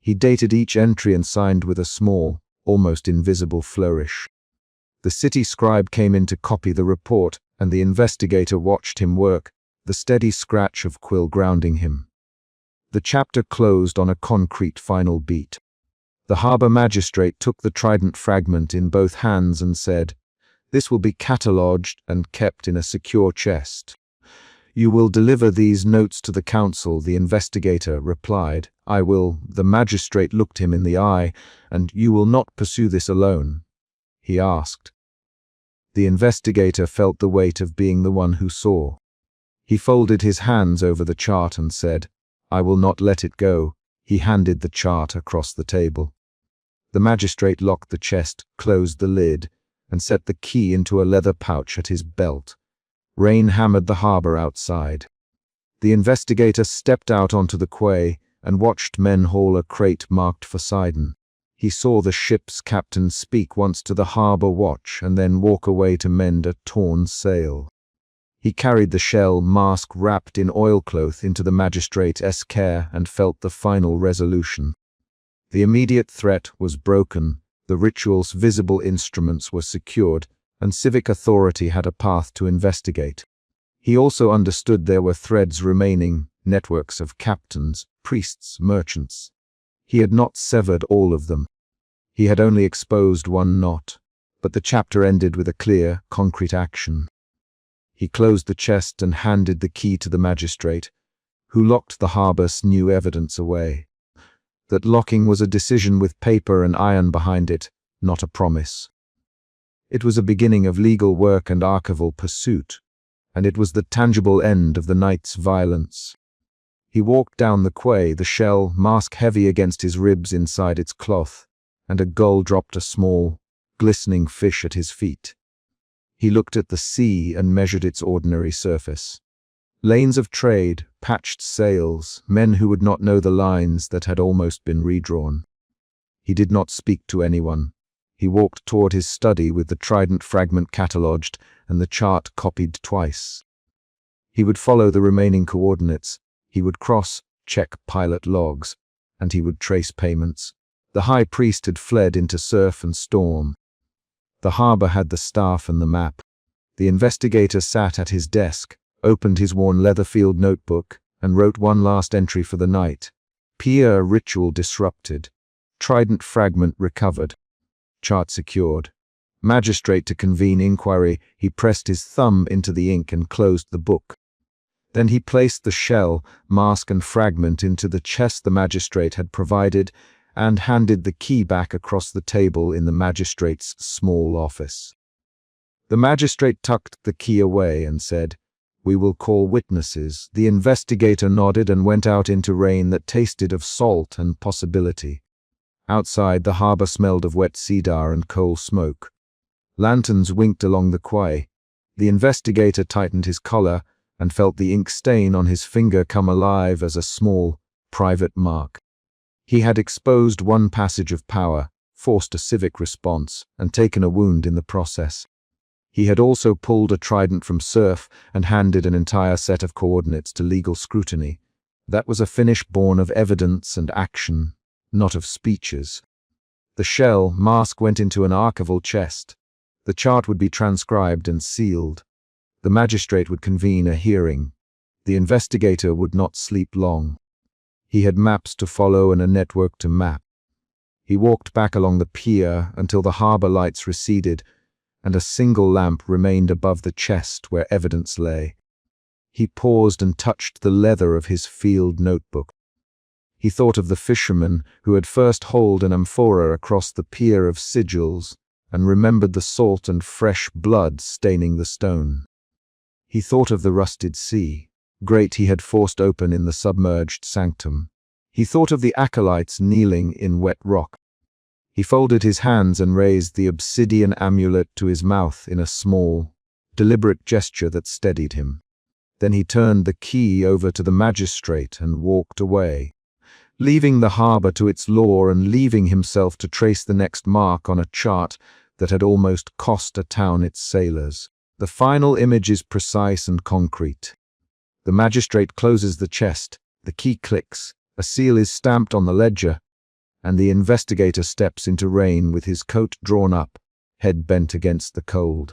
He dated each entry and signed with a small, almost invisible flourish. The city scribe came in to copy the report, and the investigator watched him work, the steady scratch of quill grounding him. The chapter closed on a concrete final beat. The harbour magistrate took the trident fragment in both hands and said, "This will be catalogued and kept in a secure chest." "You will deliver these notes to the council," the investigator replied. "I will." The magistrate looked him in the eye. "And you will not pursue this alone?" he asked. The investigator felt the weight of being the one who saw. He folded his hands over the chart and said, "I will not let it go." He handed the chart across the table. The magistrate locked the chest, closed the lid, and set the key into a leather pouch at his belt. Rain hammered the harbour outside. The investigator stepped out onto the quay and watched men haul a crate marked for Poseidon. He saw the ship's captain speak once to the harbour watch and then walk away to mend a torn sail. He carried the shell mask wrapped in oilcloth into the magistrate's care and felt the final resolution. The immediate threat was broken, the ritual's visible instruments were secured, and civic authority had a path to investigate. He also understood there were threads remaining, networks of captains, priests, merchants. He had not severed all of them. He had only exposed one knot, but the chapter ended with a clear, concrete action. He closed the chest and handed the key to the magistrate, who locked the harbour's new evidence away. That locking was a decision with paper and iron behind it, not a promise. It was a beginning of legal work and archival pursuit, and it was the tangible end of the night's violence. He walked down the quay, the shell mask heavy against his ribs inside its cloth, and a gull dropped a small, glistening fish at his feet. He looked at the sea and measured its ordinary surface. Lanes of trade, patched sails, men who would not know the lines that had almost been redrawn. He did not speak to anyone. He walked toward his study with the trident fragment catalogued and the chart copied twice. He would follow the remaining coordinates. He would cross-check pilot logs, and he would trace payments. The high priest had fled into surf and storm. The harbour had the staff and the map. The investigator sat at his desk, opened his worn leather-filled notebook, and wrote one last entry for the night. Pier ritual disrupted. Trident fragment recovered. Chart secured. Magistrate to convene inquiry. He pressed his thumb into the ink and closed the book. Then he placed the shell, mask and fragment into the chest the magistrate had provided and handed the key back across the table in the magistrate's small office. The magistrate tucked the key away and said, "We will call witnesses." The investigator nodded and went out into rain that tasted of salt and possibility. Outside, the harbour smelled of wet cedar and coal smoke. Lanterns winked along the quay. The investigator tightened his collar and felt the ink stain on his finger come alive as a small, private mark. He had exposed one passage of power, forced a civic response, and taken a wound in the process. He had also pulled a trident from surf and handed an entire set of coordinates to legal scrutiny. That was a finish born of evidence and action, not of speeches. The shell mask went into an archival chest. The chart would be transcribed and sealed. The magistrate would convene a hearing. The investigator would not sleep long. He had maps to follow and a network to map. He walked back along the pier until the harbour lights receded and a single lamp remained above the chest where evidence lay. He paused and touched the leather of his field notebook. He thought of the fisherman who had first hauled an amphora across the pier of sigils and remembered the salt and fresh blood staining the stone. He thought of the rusted sea, grate he had forced open in the submerged sanctum. He thought of the acolytes kneeling in wet rock. He folded his hands and raised the obsidian amulet to his mouth in a small, deliberate gesture that steadied him. Then he turned the key over to the magistrate and walked away, leaving the harbour to its lore and leaving himself to trace the next mark on a chart that had almost cost a town its sailors. The final image is precise and concrete. The magistrate closes the chest, the key clicks, a seal is stamped on the ledger, and the investigator steps into rain with his coat drawn up, head bent against the cold.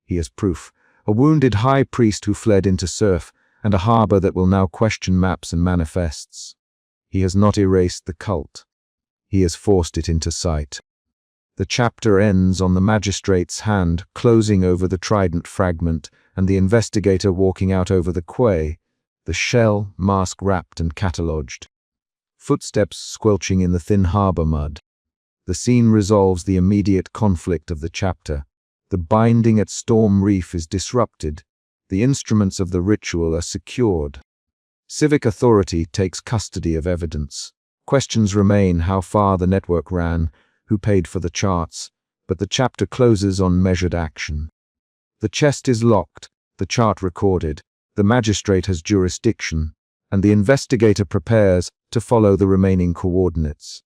He has proof, a wounded high priest who fled into surf, and a harbor that will now question maps and manifests. He has not erased the cult. He has forced it into sight. The chapter ends on the magistrate's hand closing over the trident fragment and the investigator walking out over the quay, the shell, mask wrapped and catalogued. Footsteps squelching in the thin harbor mud. The scene resolves the immediate conflict of the chapter. The binding at Storm Reef is disrupted. The instruments of the ritual are secured. Civic authority takes custody of evidence. Questions remain: how far the network ran, who paid for the charts, but the chapter closes on measured action. The chest is locked, the chart recorded, the magistrate has jurisdiction, and the investigator prepares to follow the remaining coordinates.